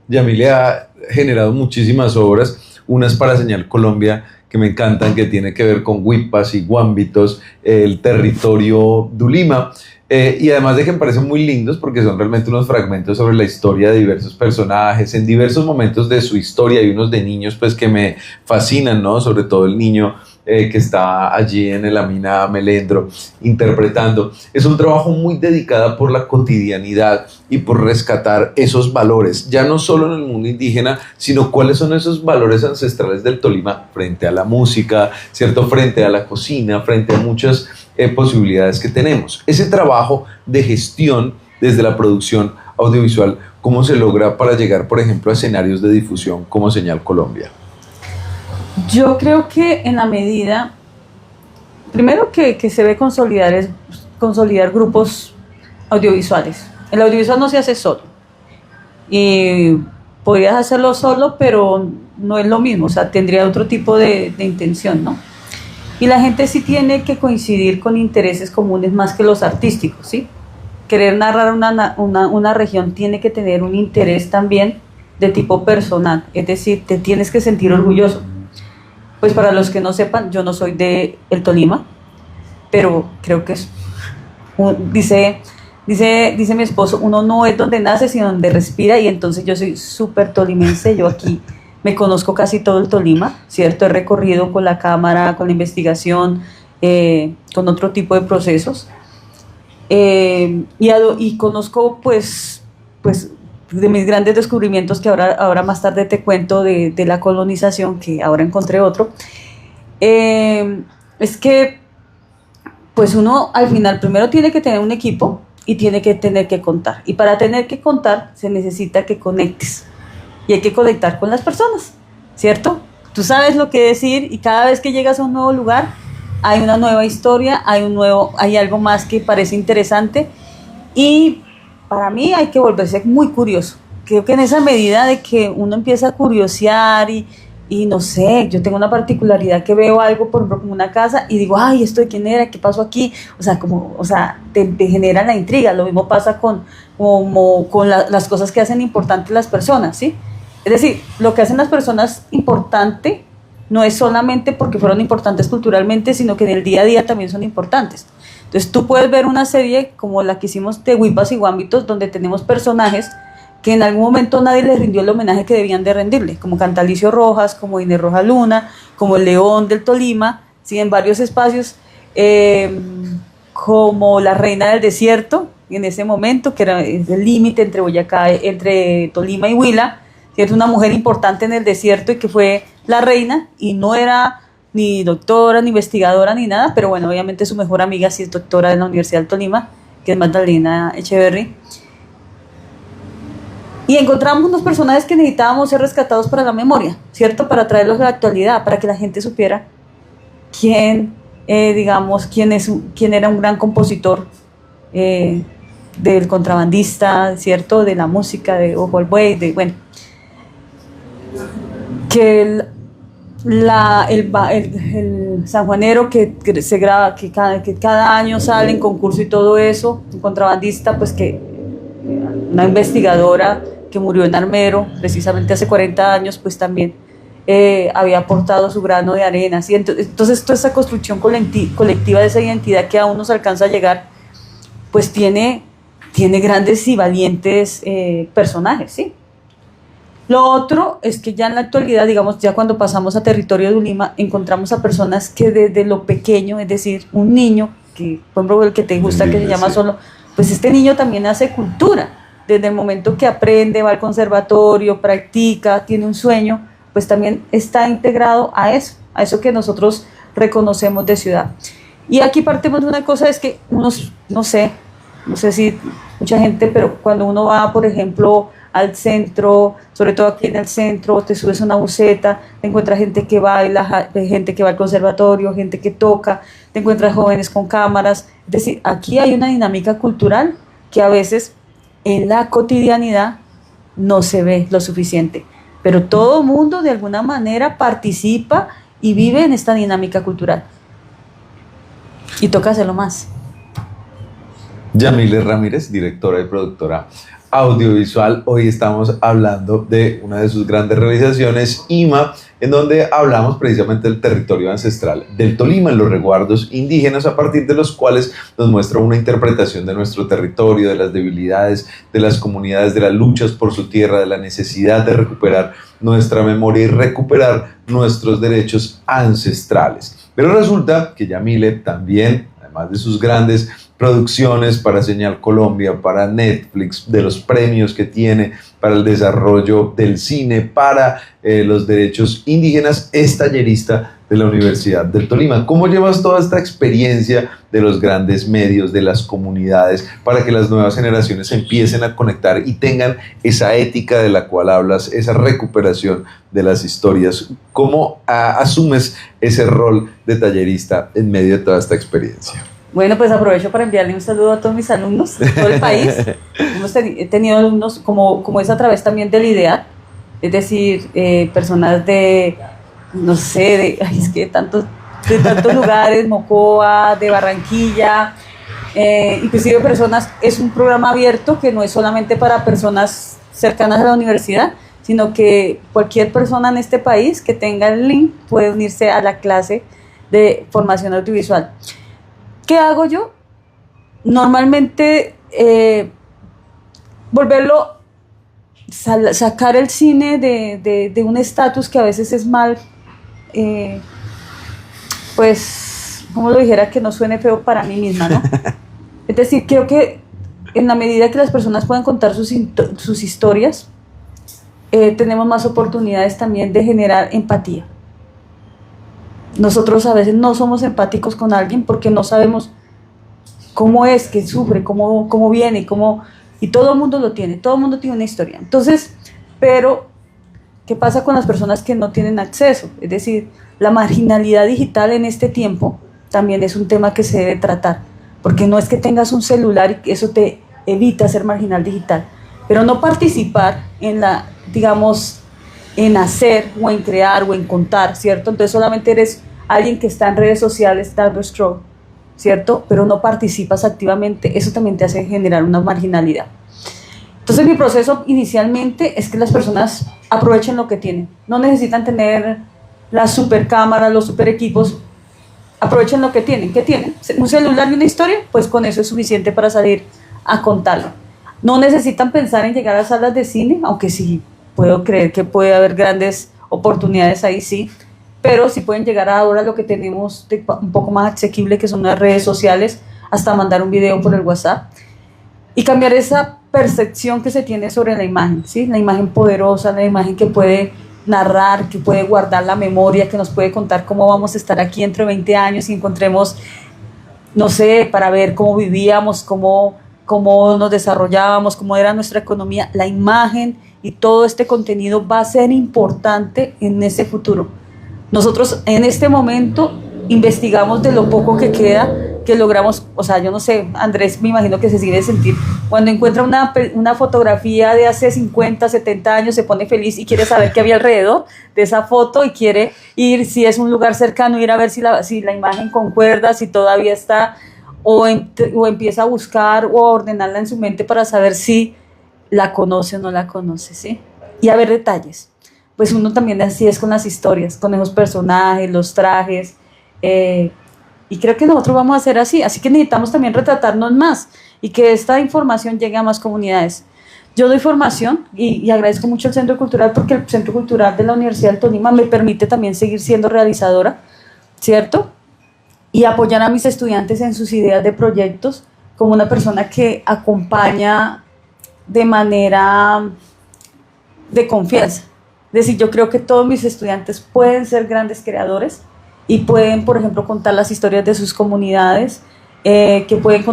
Yamile ha generado muchísimas obras, unas para Señal Colombia que me encantan, que tiene que ver con huipas y guambitos, el territorio Dulima, y además de que me parecen muy lindos porque son realmente unos fragmentos sobre la historia de diversos personajes, en diversos momentos de su historia, y unos de niños pues que me fascinan, ¿no? Sobre todo el niño que está allí en la mina Melendro interpretando. Es un trabajo muy dedicado por la cotidianidad y por rescatar esos valores, ya no solo en el mundo indígena, sino cuáles son esos valores ancestrales del Tolima frente a la música, ¿cierto? Frente a la cocina, frente a muchas posibilidades que tenemos. Ese trabajo de gestión desde la producción audiovisual, ¿cómo se logra para llegar, por ejemplo, a escenarios de difusión como Señal Colombia? Yo creo que en la medida, primero que se ve consolidar grupos audiovisuales. El audiovisual no se hace solo. Y podrías hacerlo solo, pero no es lo mismo, o sea, tendría otro tipo de intención, ¿no? Y la gente sí tiene que coincidir con intereses comunes más que los artísticos, ¿sí? Querer narrar una región tiene que tener un interés también de tipo personal, es decir, te tienes que sentir orgulloso. Pues para los que no sepan, yo no soy de el Tolima, pero creo que dice mi esposo, uno no es donde nace, sino donde respira, y entonces yo soy súper tolimense. Yo aquí me conozco casi todo el Tolima, ¿cierto? He recorrido con la cámara, con la investigación, con otro tipo de procesos, y conozco pues de mis grandes descubrimientos, que ahora más tarde te cuento de la colonización, que ahora encontré otro. es que pues uno al final primero tiene que tener un equipo y tiene que tener que contar. Y para tener que contar se necesita que conectes. Y hay que conectar con las personas, ¿cierto? Tú sabes lo que decir y cada vez que llegas a un nuevo lugar hay una nueva historia, hay algo más que parece interesante. Y para mí hay que volverse muy curioso. Creo que en esa medida de que uno empieza a curiosear y no sé, yo tengo una particularidad que veo algo, por ejemplo, como una casa y digo, ay, ¿esto de quién era? ¿Qué pasó aquí? O sea, te genera la intriga. Lo mismo pasa con las cosas que hacen importantes las personas, ¿sí? Es decir, lo que hacen las personas importante no es solamente porque fueron importantes culturalmente, sino que en el día a día también son importantes. Entonces tú puedes ver una serie como la que hicimos de Huipas y Guámbitos, donde tenemos personajes que en algún momento nadie les rindió el homenaje que debían de rendirle, como Cantalicio Rojas, como Inés Roja Luna, como el León del Tolima, ¿sí? En varios espacios, como la Reina del Desierto, en ese momento, que era el límite entre Boyacá, entre Tolima y Huila, que es una mujer importante en el desierto y que fue la reina, y no era ni doctora, ni investigadora, ni nada, pero bueno, obviamente su mejor amiga sí es doctora de la Universidad del Tolima, que es Magdalena Echeverry. Y encontramos unos personajes que necesitábamos ser rescatados para la memoria, ¿cierto? Para traerlos a la actualidad, para que la gente supiera quién era un gran compositor del contrabandista, ¿cierto? De la música, de Ojo al Buey, bueno. Que el sanjuanero que se graba, que cada año sale en concurso y todo eso, un contrabandista, pues que una investigadora que murió en Armero, precisamente hace 40 años, pues también había aportado su grano de arena, ¿sí? Entonces toda esa construcción colectiva de esa identidad que aún nos alcanza a llegar, pues tiene grandes y valientes personajes, ¿sí? Lo otro es que ya en la actualidad, digamos, ya cuando pasamos a territorio de Ulima, encontramos a personas que desde lo pequeño, es decir, un niño, que por ejemplo el que te gusta, que se llama Solo, pues este niño también hace cultura. Desde el momento que aprende, va al conservatorio, practica, tiene un sueño, pues también está integrado a eso que nosotros reconocemos de ciudad. Y aquí partimos de una cosa, es que unos, no sé si mucha gente, pero cuando uno va, por ejemplo, al centro, sobre todo aquí en el centro, te subes a una buseta, te encuentras gente que baila, gente que va al conservatorio, gente que toca, te encuentras jóvenes con cámaras. Es decir, aquí hay una dinámica cultural que a veces en la cotidianidad no se ve lo suficiente, pero todo el mundo de alguna manera participa y vive en esta dinámica cultural y toca hacerlo más. Yamile Ramírez, directora y productora audiovisual. Hoy estamos hablando de una de sus grandes realizaciones, IMA, en donde hablamos precisamente del territorio ancestral del Tolima, en los resguardos indígenas, a partir de los cuales nos muestra una interpretación de nuestro territorio, de las debilidades de las comunidades, de las luchas por su tierra, de la necesidad de recuperar nuestra memoria y recuperar nuestros derechos ancestrales. Pero resulta que Yamile también, además de sus grandes producciones para Señal Colombia, para Netflix, de los premios que tiene para el desarrollo del cine, para los derechos indígenas, es tallerista de la Universidad del Tolima. ¿Cómo llevas toda esta experiencia de los grandes medios, de las comunidades, para que las nuevas generaciones empiecen a conectar y tengan esa ética de la cual hablas, esa recuperación de las historias? ¿Cómo asumes ese rol de tallerista en medio de toda esta experiencia? Bueno, pues aprovecho para enviarle un saludo a todos mis alumnos de todo el país. He tenido alumnos como es a través también del IDEAT, es decir, personas de, no sé, es que de tantos lugares, Mocoa, de Barranquilla, inclusive personas, es un programa abierto que no es solamente para personas cercanas a la universidad, sino que cualquier persona en este país que tenga el link puede unirse a la clase de formación audiovisual. ¿Qué hago yo? Normalmente sacar el cine de un estatus que a veces es mal, pues, como lo dijera, que no suene feo para mí misma, ¿no? Es decir, creo que en la medida que las personas puedan contar sus historias, tenemos más oportunidades también de generar empatía. nosotros a veces no somos empáticos con alguien porque no sabemos cómo es que sufre, cómo viene, y todo el mundo lo tiene, todo el mundo tiene una historia. Entonces, pero, ¿qué pasa con las personas que no tienen acceso? Es decir, la marginalidad digital en este tiempo también es un tema que se debe tratar, porque no es que tengas un celular y que eso te evita ser marginal digital, pero no participar en digamos, en hacer o en crear o en contar, ¿cierto? Entonces solamente eres alguien que está en redes sociales dando scroll, ¿cierto? Pero no participas activamente, eso también te hace generar una marginalidad. Entonces mi proceso inicialmente es que las personas aprovechen lo que tienen, no necesitan tener las super cámaras, los super equipos, aprovechen lo que tienen. ¿Qué tienen? Un celular y una historia, pues con eso es suficiente para salir a contarlo. No necesitan pensar en llegar a salas de cine, aunque sí puedo creer que puede haber grandes oportunidades ahí, sí, pero sí pueden llegar ahora a lo que tenemos un poco más asequible, que son las redes sociales, hasta mandar un video por el WhatsApp, y cambiar esa percepción que se tiene sobre la imagen, ¿sí? La imagen poderosa, la imagen que puede narrar, que puede guardar la memoria, que nos puede contar cómo vamos a estar aquí entre 20 años y encontremos, no sé, para ver cómo vivíamos, cómo nos desarrollábamos, cómo era nuestra economía. La imagen y todo este contenido va a ser importante en ese futuro. Nosotros en este momento investigamos de lo poco que queda, que logramos, o sea, yo no sé, Andrés me imagino que se sigue sentir, cuando encuentra una fotografía de hace 50, 70 años, se pone feliz y quiere saber qué había alrededor de esa foto y quiere ir, si es un lugar cercano, ir a ver si la imagen concuerda, si todavía está, o empieza a buscar o a ordenarla en su mente para saber si la conoce o no la conoce, ¿sí? Y a ver detalles. Pues uno también así es con las historias, con esos personajes, los trajes, y creo que nosotros vamos a hacer así que necesitamos también retratarnos más y que esta información llegue a más comunidades. Yo doy formación y agradezco mucho al Centro Cultural, porque el Centro Cultural de la Universidad del Tolima me permite también seguir siendo realizadora, ¿cierto? Y apoyar a mis estudiantes en sus ideas de proyectos como una persona que acompaña de manera de confianza. Es decir, yo creo que todos mis estudiantes pueden ser grandes creadores y pueden, por ejemplo, contar las historias de sus comunidades, que pueden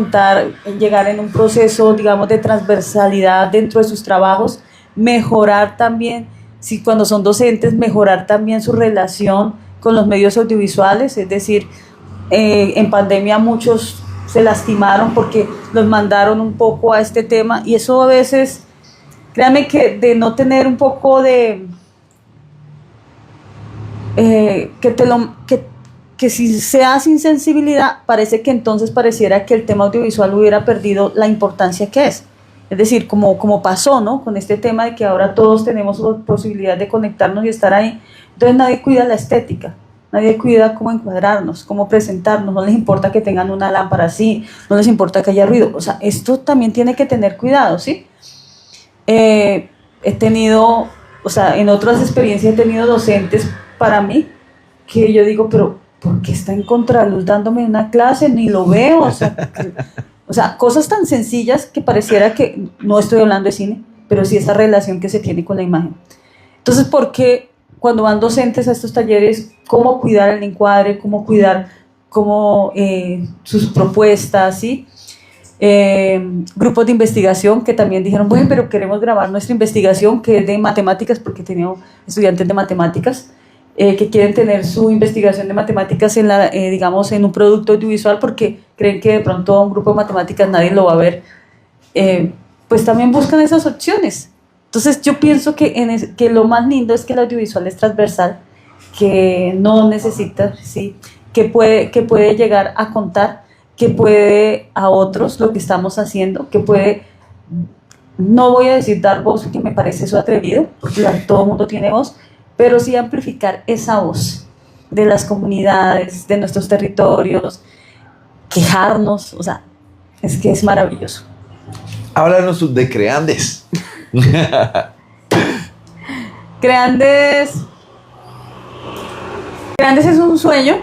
llegar en un proceso, digamos, de transversalidad dentro de sus trabajos, mejorar también, si cuando son docentes, mejorar también su relación con los medios audiovisuales, es decir, en pandemia muchos se lastimaron porque los mandaron un poco a este tema, y eso a veces, créanme que de no tener un poco de que si sea sin sensibilidad, parece que entonces pareciera que el tema audiovisual hubiera perdido la importancia que es. Es decir, como pasó, ¿no? Con este tema de que ahora todos tenemos la posibilidad de conectarnos y estar ahí. Entonces nadie cuida la estética, nadie cuida cómo encuadrarnos, cómo presentarnos, no les importa que tengan una lámpara así, no les importa que haya ruido. O sea, esto también tiene que tener cuidado, ¿sí? He tenido, o sea, en otras experiencias he tenido docentes para mí que yo digo, pero ¿por qué está en contraluz dándome una clase? Ni lo veo. O sea, cosas tan sencillas que pareciera que no estoy hablando de cine, pero sí esa relación que se tiene con la imagen. Entonces, ¿por qué cuando van docentes a estos talleres, cómo cuidar el encuadre, cómo cuidar sus propuestas, ¿sí? Grupos de investigación que también dijeron, bueno, pero queremos grabar nuestra investigación, que es de matemáticas, porque tenemos estudiantes de matemáticas, que quieren tener su investigación de matemáticas digamos, en un producto audiovisual, porque creen que de pronto a un grupo de matemáticas nadie lo va a ver, pues también buscan esas opciones. Entonces yo pienso que lo más lindo es que el audiovisual es transversal, que no necesita, ¿sí? que puede llegar a contar, que puede a otros lo que estamos haciendo, que puede, no voy a decir dar voz, que me parece eso atrevido, porque todo el mundo tiene voz, pero sí amplificar esa voz de las comunidades, de nuestros territorios, quejarnos, o sea, es que es maravilloso. Háblanos de Creandes. Creandes es un sueño,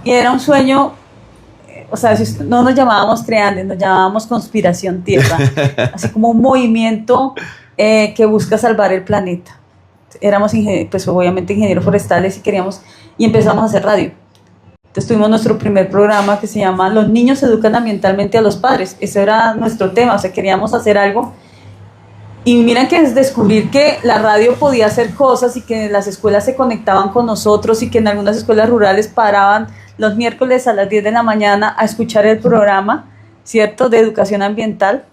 y era un sueño, o sea, no nos llamábamos Creandes, nos llamábamos Conspiración Tierra, así como un movimiento que busca salvar el planeta. Éramos pues obviamente ingenieros forestales y empezamos a hacer radio. Entonces tuvimos nuestro primer programa que se llama Los niños educan ambientalmente a los padres. Ese era nuestro tema, o sea, queríamos hacer algo. Y miren que es descubrir que la radio podía hacer cosas y que las escuelas se conectaban con nosotros y que en algunas escuelas rurales paraban los miércoles a las 10 de la mañana a escuchar el programa, ¿cierto?, de educación ambiental.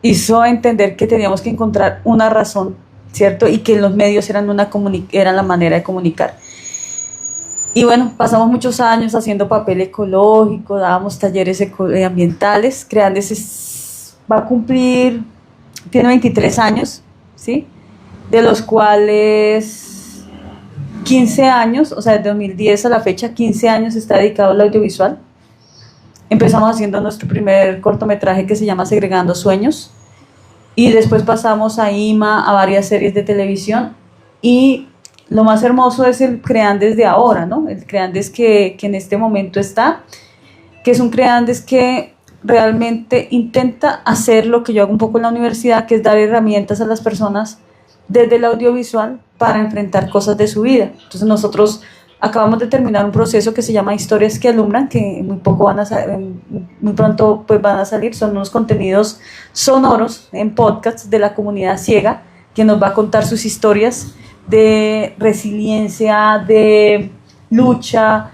Hizo entender que teníamos que encontrar una razón, ¿cierto? Y que los medios eran la manera de comunicar. Y bueno, pasamos muchos años haciendo papel ecológico, dábamos talleres ambientales. Creandes va a cumplir, tiene 23 años, ¿sí? De los cuales 15 años, o sea, desde 2010 a la fecha, 15 años está dedicado al audiovisual. Empezamos haciendo nuestro primer cortometraje que se llama Segregando Sueños, y después pasamos a IMA, a varias series de televisión, y lo más hermoso es el Creandes de ahora, ¿no? El Creandes que en este momento está, que es un Creandes que realmente intenta hacer lo que yo hago un poco en la universidad, que es dar herramientas a las personas desde el audiovisual para enfrentar cosas de su vida. Entonces nosotros acabamos de terminar un proceso que se llama Historias que Alumbran, que muy pronto pues van a salir. Son unos contenidos sonoros en podcasts de la comunidad ciega, que nos va a contar sus historias de resiliencia, de lucha,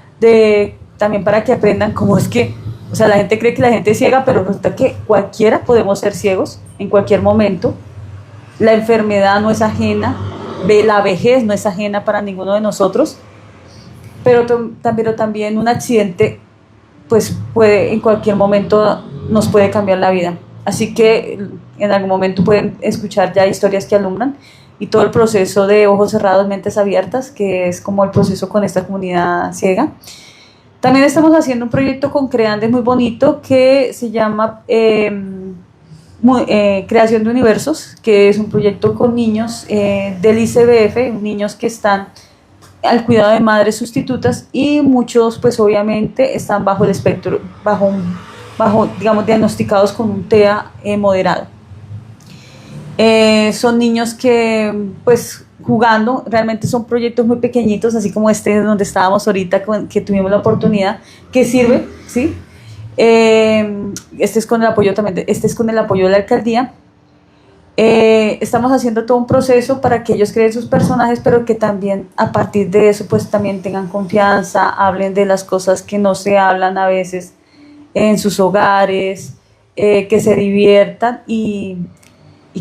también para que aprendan cómo es que, o sea, la gente cree que la gente es ciega, pero resulta que cualquiera podemos ser ciegos en cualquier momento. La enfermedad no es ajena, la vejez no es ajena para ninguno de nosotros, pero también un accidente pues en cualquier momento nos puede cambiar la vida. Así que en algún momento pueden escuchar ya Historias que Alumbran y todo el proceso de Ojos Cerrados, Mentes Abiertas, que es como el proceso con esta comunidad ciega. También estamos haciendo un proyecto con Creandes muy bonito que se llama Creación de Universos, que es un proyecto con niños del ICBF, niños que están al cuidado de madres sustitutas, y muchos pues obviamente están bajo el espectro, digamos, diagnosticados con un TEA moderado. Son niños que pues jugando, realmente son proyectos muy pequeñitos, así como este donde estábamos ahorita, que tuvimos la oportunidad, que sirve, ¿sí? Este es con el apoyo de la alcaldía. Estamos haciendo todo un proceso para que ellos creen sus personajes, pero que también a partir de eso pues también tengan confianza, hablen de las cosas que no se hablan a veces en sus hogares, que se diviertan y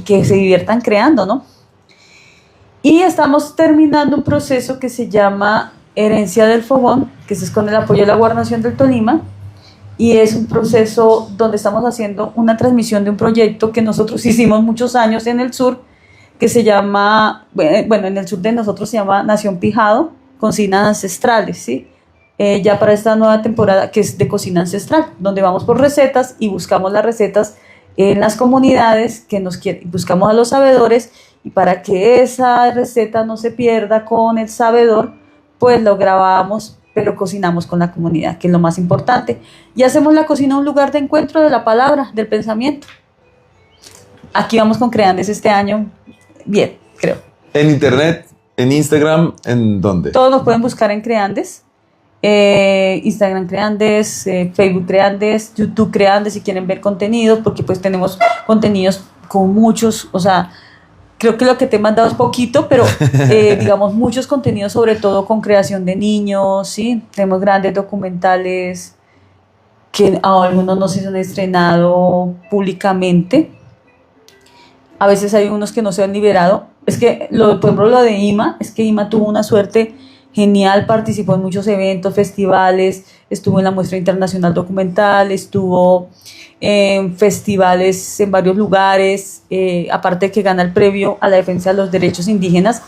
que se diviertan creando, ¿no? Y estamos terminando un proceso que se llama Herencia del Fogón, que es con el apoyo de la Gobernación del Tolima, y es un proceso donde estamos haciendo una transmisión de un proyecto que nosotros hicimos muchos años en el sur, que se llama, bueno, en el sur de nosotros se llama Nación Pijado, Cocinas Ancestrales, ¿sí? Ya para esta nueva temporada, que es de cocina ancestral, donde vamos por recetas y buscamos las recetas en las comunidades buscamos a los sabedores, y para que esa receta no se pierda con el sabedor, pues lo grabamos, pero cocinamos con la comunidad, que es lo más importante. Y hacemos la cocina un lugar de encuentro de la palabra, del pensamiento. Aquí vamos con Creandes este año, bien, creo. En internet, en Instagram, ¿en dónde? Todos nos pueden buscar en Creandes. Instagram Creandes, Facebook Creandes, YouTube Creandes, si quieren ver contenidos, porque pues tenemos contenidos con muchos, o sea, creo que lo que te he mandado es poquito, pero digamos muchos contenidos, sobre todo con creación de niños, ¿sí? Tenemos grandes documentales que algunos no se han estrenado públicamente, a veces hay unos que no se han liberado. Es que por ejemplo lo de IMA, es que IMA tuvo una suerte genial, participó en muchos eventos, festivales, estuvo en la Muestra Internacional Documental, estuvo en festivales en varios lugares, aparte de que gana el premio a la defensa de los derechos indígenas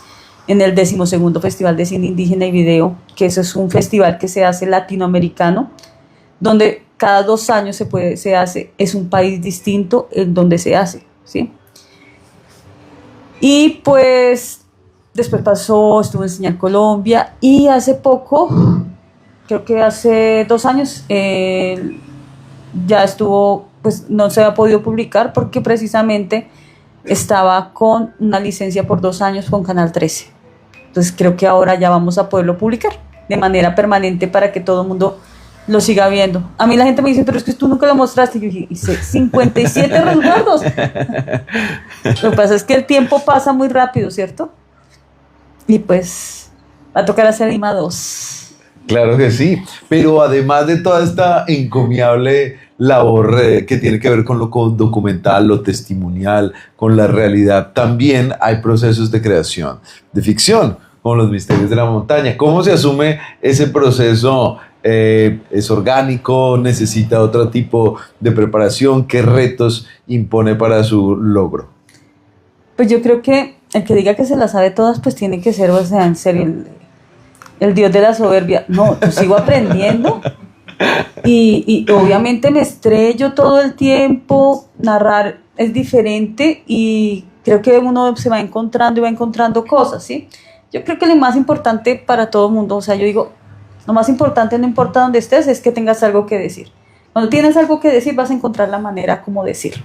en el 12º Festival de Cine Indígena y Video, que eso es un festival que se hace latinoamericano, donde cada 2 años se hace, es un país distinto en donde se hace, ¿sí? Y pues después estuvo en Señal Colombia, y hace poco, creo que hace 2 años, ya estuvo, pues no se ha podido publicar porque precisamente estaba con una licencia por 2 años con Canal 13. Entonces creo que ahora ya vamos a poderlo publicar. de manera permanente para que todo el mundo lo siga viendo. A mí la gente me dice, pero es que tú nunca lo mostraste. Y yo dije, hice 57 resguardos. Lo que pasa es que el tiempo pasa muy rápido, ¿cierto? Y pues va a tocar hacer Lima 2. Claro que sí, pero además de toda esta encomiable labor que tiene que ver con lo documental, lo testimonial, con la realidad, también hay procesos de creación, de ficción, como Los Misterios de la Montaña. ¿Cómo se asume ese proceso? ¿Es orgánico? ¿Necesita otro tipo de preparación? ¿Qué retos impone para su logro? Pues yo creo que el que diga que se las sabe todas, pues tiene que ser, o sea, en serio, el dios de la soberbia. No, yo sigo aprendiendo y obviamente me estrello todo el tiempo. Narrar es diferente y creo que uno se va encontrando y va encontrando cosas, ¿sí? Yo creo que lo más importante para todo el mundo, o sea, yo digo, lo más importante, no importa dónde estés, es que tengas algo que decir. Cuando tienes algo que decir, vas a encontrar la manera como decirlo.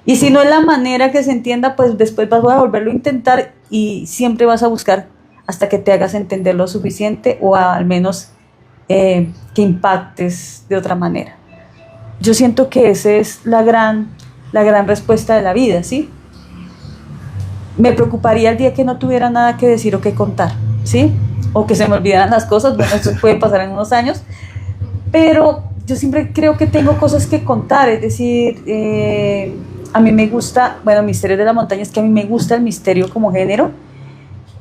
Y si no es la manera que se entienda, pues después vas a volverlo a intentar y siempre vas a buscar hasta que te hagas entender lo suficiente o al menos que impactes de otra manera. Yo siento que esa es la gran respuesta de la vida, ¿sí? Me preocuparía el día que no tuviera nada que decir o que contar, ¿sí? O que se me olvidaran las cosas. Bueno, eso puede pasar en unos años, pero yo siempre creo que tengo cosas que contar, es decir, a mí me gusta, bueno, Misterios de la Montaña, es que a mí me gusta el misterio como género.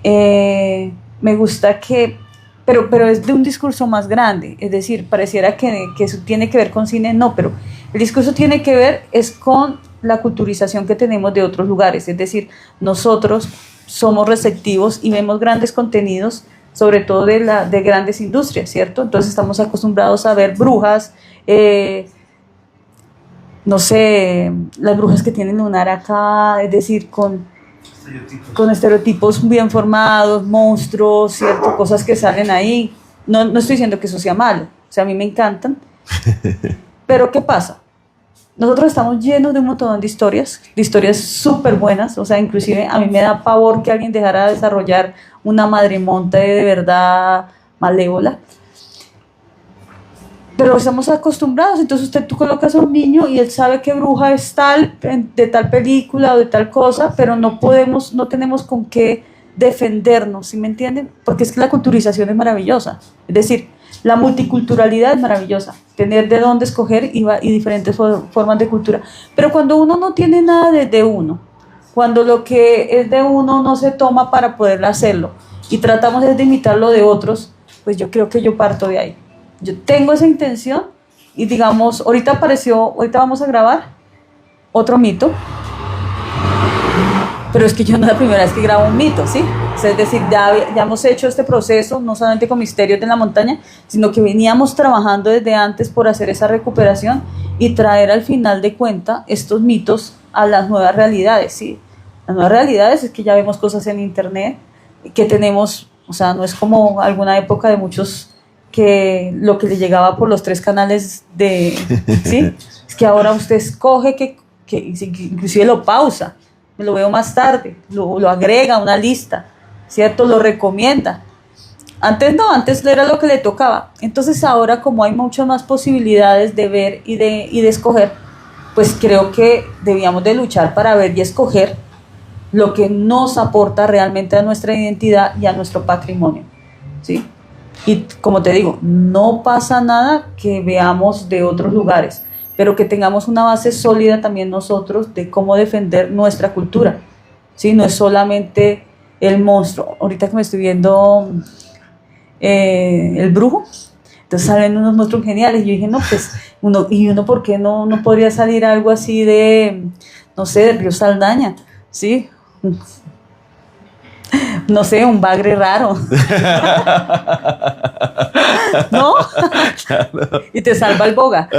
Me gusta que, pero es de un discurso más grande, es decir, pareciera que eso tiene que ver con cine, no, pero el discurso tiene que ver es con la culturización que tenemos de otros lugares, es decir, nosotros somos receptivos y vemos grandes contenidos, sobre todo de grandes industrias, ¿cierto? Entonces estamos acostumbrados a ver brujas, no sé, las brujas que tienen lunar acá, es decir, con estereotipos bien formados, monstruos, ¿cierto? Cosas que salen ahí. No estoy diciendo que eso sea malo, o sea, a mí me encantan. Pero ¿qué pasa? Nosotros estamos llenos de un montón de historias súper buenas, o sea, inclusive a mí me da pavor que alguien dejara de desarrollar una madremonta de verdad malévola. Pero estamos acostumbrados, entonces tú colocas a un niño y él sabe que bruja es tal, de tal película o de tal cosa, pero no tenemos con qué defendernos, ¿sí me entienden? Porque es que la culturización es maravillosa, es decir, la multiculturalidad es maravillosa, tener de dónde escoger y diferentes formas de cultura, pero cuando uno no tiene nada de uno, cuando lo que es de uno no se toma para poder hacerlo y tratamos de imitarlo de otros, pues yo creo que yo parto de ahí. Yo tengo esa intención y digamos, ahorita vamos a grabar otro mito, pero es que yo no es la primera vez que grabo un mito, ¿sí? O sea, es decir, ya hemos hecho este proceso, no solamente con Misterios de la Montaña, sino que veníamos trabajando desde antes por hacer esa recuperación y traer al final de cuenta estos mitos a las nuevas realidades, ¿sí? Las nuevas realidades es que ya vemos cosas en internet, que tenemos, o sea, no es como alguna época de muchos que lo que le llegaba por los 3 canales de, ¿sí? Es que ahora usted escoge que inclusive lo pausa, me lo veo más tarde, lo agrega a una lista, ¿cierto? Lo recomienda. Antes no, antes era lo que le tocaba. Entonces ahora, como hay muchas más posibilidades de ver y de escoger, pues creo que debíamos de luchar para ver y escoger lo que nos aporta realmente a nuestra identidad y a nuestro patrimonio, ¿sí? Y como te digo, no pasa nada que veamos de otros lugares, pero que tengamos una base sólida también nosotros de cómo defender nuestra cultura, ¿sí? No es solamente el monstruo. Ahorita que me estoy viendo El Brujo, entonces salen unos monstruos geniales. Yo dije, no, pues, uno ¿por qué no podría salir algo así de, no sé, de Río Saldaña, ¿sí? No sé, un bagre raro. ¿No? Y te salva el boga.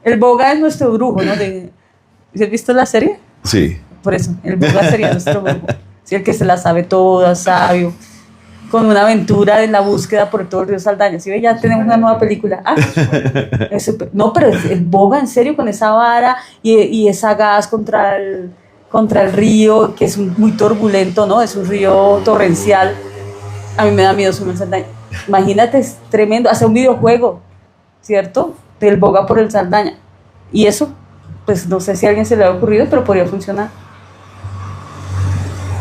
El boga es nuestro brujo, ¿no? ¿Has visto la serie? Sí. Por eso, el boga sería nuestro brujo. Sí, el que se la sabe toda, sabio, con una aventura de la búsqueda por todo el río Saldaña. ¿Sí ve? Ya tenemos una nueva película. No, pero el boga, en serio, con esa vara y esa gas contra el río, que es muy turbulento, ¿no? Es un río torrencial. A mí me da miedo subirme al Saldaña. Imagínate, es tremendo. Hacer un videojuego, ¿cierto? Del Boga por el Saldaña. Y eso, pues no sé si a alguien se le ha ocurrido, pero podría funcionar.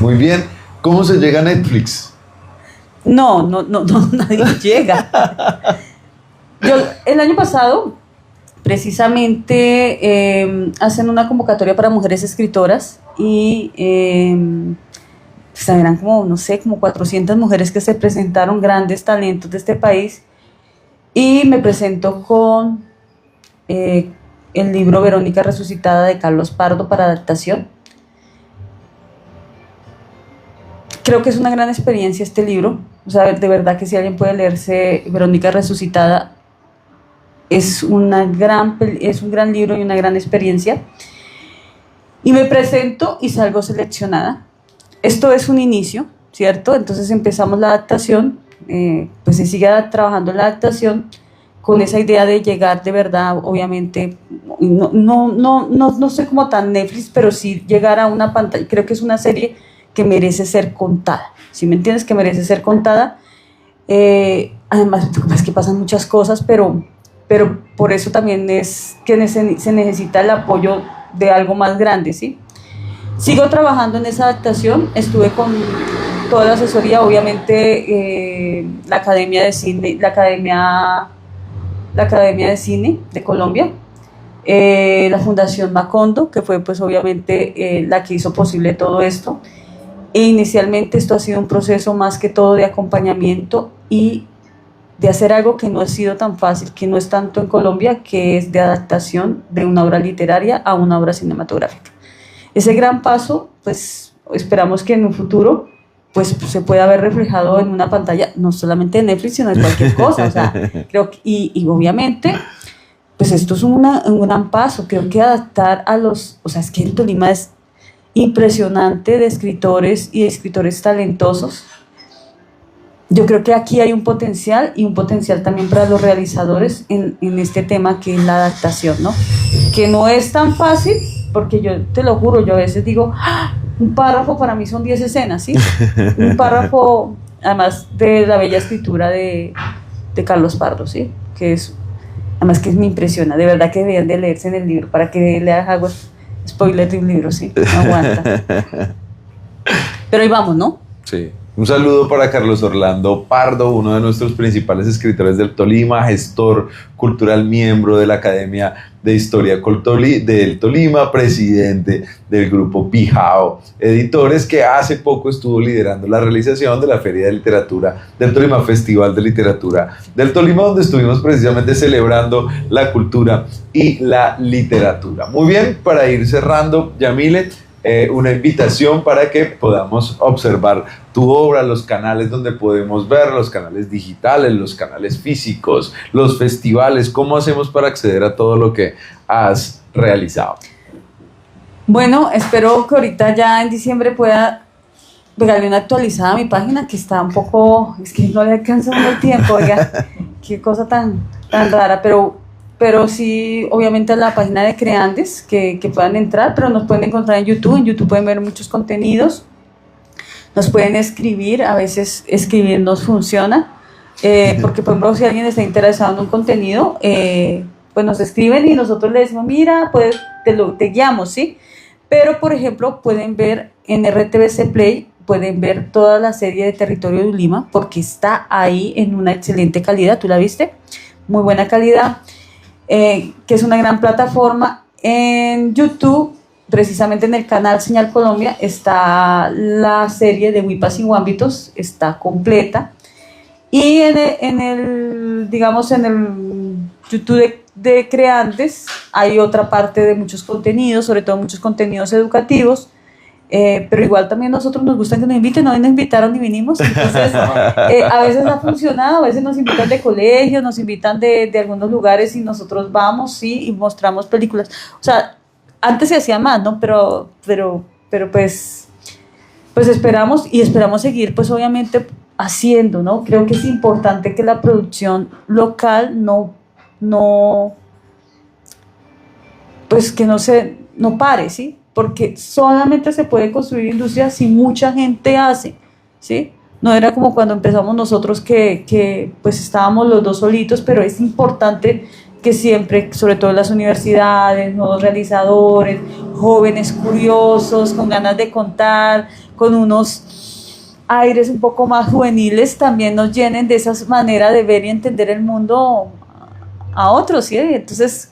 Muy bien. ¿Cómo se llega a Netflix? No, nadie llega. Yo, el año pasado, precisamente, hacen una convocatoria para mujeres escritoras y pues, eran como, no sé, como 400 mujeres que se presentaron, grandes talentos de este país, y me presento con el libro Verónica Resucitada de Carlos Pardo para adaptación. Creo que es una gran experiencia este libro, o sea, de verdad que si alguien puede leerse Verónica Resucitada, es un gran libro y una gran experiencia. Y me presento y salgo seleccionada. Esto es un inicio, ¿cierto? Entonces empezamos la adaptación, pues se sigue trabajando en la adaptación con esa idea de llegar de verdad, obviamente, no sé cómo tan Netflix, pero sí llegar a una pantalla. Creo que es una serie que merece ser contada, ¿sí me entiendes? Que merece ser contada. Además, es que pasan muchas cosas, pero por eso también es que se necesita el apoyo de algo más grande, ¿sí? Sigo trabajando en esa adaptación, estuve con toda la asesoría, obviamente, la Academia de Cine, la Academia de Cine de Colombia, la Fundación Macondo, que fue pues obviamente la que hizo posible todo esto. E inicialmente esto ha sido un proceso más que todo de acompañamiento y de hacer algo que no ha sido tan fácil, que no es tanto en Colombia, que es de adaptación de una obra literaria a una obra cinematográfica. Ese gran paso, pues esperamos que en un futuro pues se pueda ver reflejado en una pantalla, no solamente de Netflix, sino de cualquier cosa. O sea, creo que, y obviamente, pues esto es un gran paso. Creo que adaptar a los, o sea, es que en Tolima es impresionante de escritores y de escritores talentosos. Yo creo que aquí hay un potencial y un potencial también para los realizadores en este tema que es la adaptación, ¿no? Que no es tan fácil, porque yo te lo juro, yo a veces digo, un párrafo para mí son 10 escenas, ¿sí? Un párrafo, además de la bella escritura de Carlos Pardo, ¿sí? Que es, además que me impresiona, de verdad que deberían de leerse en el libro, para que leas algo. Spoiler de un libro, sí, no aguanta. Pero ahí vamos, ¿no? Sí. Un saludo para Carlos Orlando Pardo, uno de nuestros principales escritores del Tolima, gestor cultural, miembro de la Academia de Historia del Tolima, presidente del grupo Pijao Editores, que hace poco estuvo liderando la realización de la Feria de Literatura del Tolima, Festival de Literatura del Tolima, donde estuvimos precisamente celebrando la cultura y la literatura. Muy bien, para ir cerrando, Yamile, una invitación para que podamos observar tu obra, los canales donde podemos ver, los canales digitales, los canales físicos, los festivales. ¿Cómo hacemos para acceder a todo lo que has realizado? Bueno, espero que ahorita ya en diciembre pueda pegarle una actualizada a mi página, que está un poco, es que no le alcanza el tiempo, oiga, qué cosa tan rara, pero sí, obviamente la página de Creandes, que puedan entrar, pero nos pueden encontrar en YouTube pueden ver muchos contenidos, nos pueden escribir, a veces escribir nos funciona, porque por ejemplo si alguien está interesado en un contenido, pues nos escriben y nosotros le decimos, mira, pues te guiamos, ¿sí? Pero por ejemplo pueden ver en RTVC Play, pueden ver toda la serie de Territorio de Ulima, porque está ahí en una excelente calidad, ¿tú la viste? Muy buena calidad. Que es una gran plataforma. En YouTube, precisamente en el canal Señal Colombia, está la serie de Huipas y Guambitos, está completa. Y en el YouTube de Creantes hay otra parte de muchos contenidos, sobre todo muchos contenidos educativos. Pero igual también a nosotros nos gusta que nos inviten, no nos invitaron ni vinimos, entonces a veces ha funcionado, a veces nos invitan de colegios, nos invitan de algunos lugares y nosotros vamos, sí, y mostramos películas. O sea, antes se hacía más, ¿no? Pero pues esperamos seguir, pues obviamente haciendo, ¿no? Creo que es importante que la producción local pues que no pare, ¿sí? Porque solamente se puede construir industria si mucha gente hace, ¿sí? No era como cuando empezamos nosotros que pues estábamos los dos solitos, pero es importante que siempre, sobre todo en las universidades, nuevos realizadores, jóvenes curiosos, con ganas de contar, con unos aires un poco más juveniles, también nos llenen de esa manera de ver y entender el mundo a otros, ¿sí? Entonces,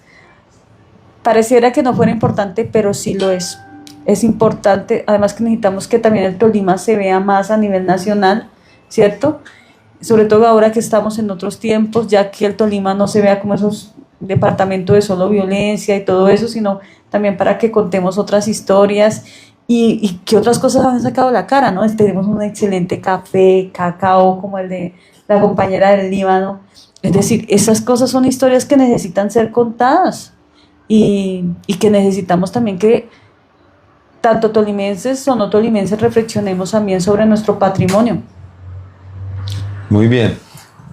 pareciera que no fuera importante, pero sí lo es. Es importante, además que necesitamos que también el Tolima se vea más a nivel nacional, ¿cierto? Sobre todo ahora que estamos en otros tiempos, ya que el Tolima no se vea como esos departamentos de solo violencia y todo eso, sino también para que contemos otras historias y que otras cosas han sacado la cara, ¿no? Tenemos un excelente café, cacao, como el de la compañera del Líbano. Es decir, esas cosas son historias que necesitan ser contadas y que necesitamos también que tanto tolimenses o no tolimenses reflexionemos también sobre nuestro patrimonio. Muy bien.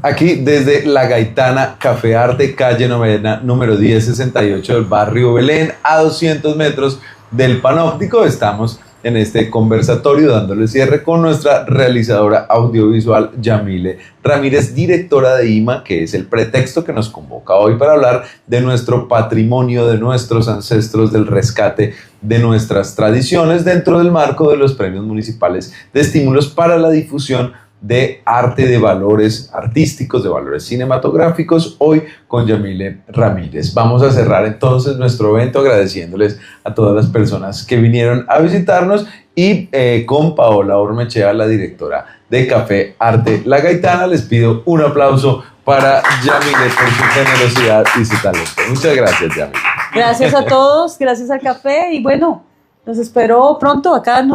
Aquí desde La Gaitana, Café Arte, calle Novena, número 1068 del barrio Belén, a 200 metros del Panóptico, estamos en este conversatorio dándole cierre con nuestra realizadora audiovisual Yamile Ramírez, directora de IMA, que es el pretexto que nos convoca hoy para hablar de nuestro patrimonio, de nuestros ancestros, del rescate de nuestras tradiciones dentro del marco de los premios municipales de estímulos para la difusión de arte, de valores artísticos, de valores cinematográficos, hoy con Yamile Ramírez. Vamos a cerrar entonces nuestro evento agradeciéndoles a todas las personas que vinieron a visitarnos y con Paola Ormechea, la directora de Café Arte La Gaitana, les pido un aplauso para Yamile por su generosidad y su talento. Muchas gracias, Yamile. Gracias a todos, gracias al café y bueno, los espero pronto acá en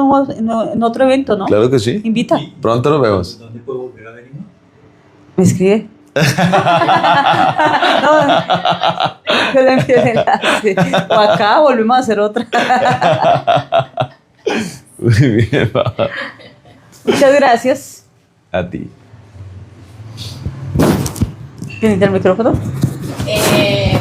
otro evento, ¿no? Claro que sí. Invita. Pronto nos vemos. ¿Dónde puedo volver a venir? Me escribe. No, que le envíe el enlace. O acá volvemos a hacer otra. Muy bien, Paola. Muchas gracias. A ti. ¿Tienes el micrófono?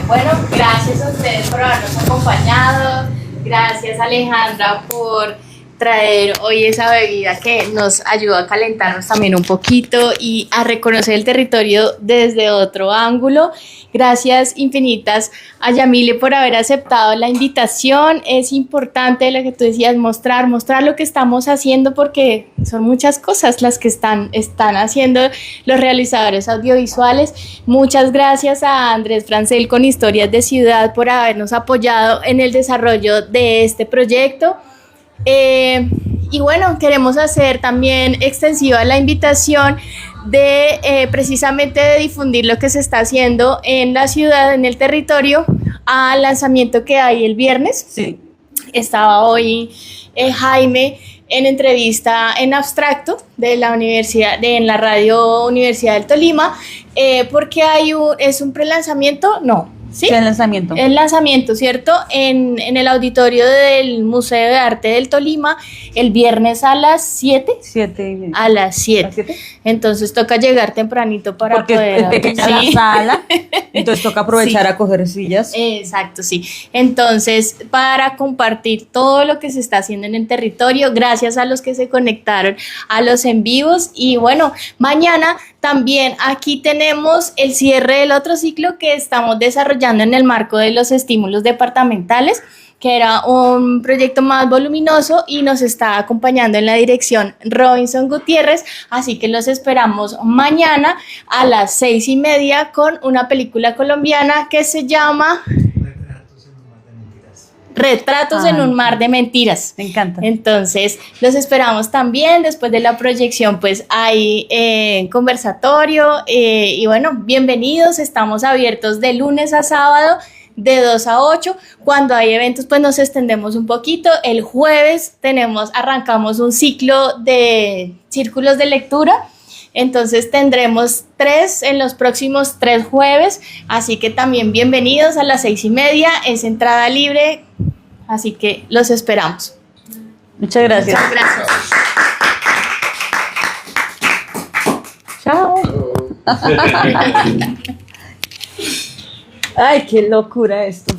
Bueno, gracias a ustedes por habernos acompañado. Gracias, Alejandra, por traer hoy esa bebida que nos ayuda a calentarnos también un poquito y a reconocer el territorio desde otro ángulo. Gracias infinitas a Yamile por haber aceptado la invitación. Es importante lo que tú decías, mostrar lo que estamos haciendo, porque son muchas cosas las que están haciendo los realizadores audiovisuales. Muchas gracias a Andrés Francel con Historias de Ciudad por habernos apoyado en el desarrollo de este proyecto. Y bueno, queremos hacer también extensiva la invitación de precisamente de difundir lo que se está haciendo en la ciudad, en el territorio, al lanzamiento que hay el viernes. Sí. Estaba hoy Jaime en entrevista en Abstracto de la universidad, en la radio Universidad del Tolima, porque es un prelanzamiento, no. ¿Sí? El lanzamiento. El lanzamiento, ¿cierto? En el auditorio del Museo de Arte del Tolima, el viernes a las 7. 7:30. A las 7. Entonces toca llegar tempranito para porque poder... es pequeña la sala, entonces toca aprovechar Sí. a coger sillas. Exacto, sí. Entonces, para compartir todo lo que se está haciendo en el territorio, gracias a los que se conectaron a los en vivos. Y bueno, mañana también aquí tenemos el cierre del otro ciclo que estamos desarrollando en el marco de los estímulos departamentales, que era un proyecto más voluminoso, y nos está acompañando en la dirección Robinson Gutiérrez, así que los esperamos mañana a las 6:30 con una película colombiana que se llama Retratos en un mar de mentiras. Me encanta. Entonces, los esperamos también. Después de la proyección, pues hay conversatorio y bueno, bienvenidos. Estamos abiertos de lunes a sábado de 2 a 8. Cuando hay eventos, pues nos extendemos un poquito. El jueves arrancamos un ciclo de círculos de lectura. Entonces tendremos 3 en los próximos 3 jueves, así que también bienvenidos a las 6:30, es entrada libre, así que los esperamos. Muchas gracias. Muchas gracias. Chao. Ay, qué locura esto.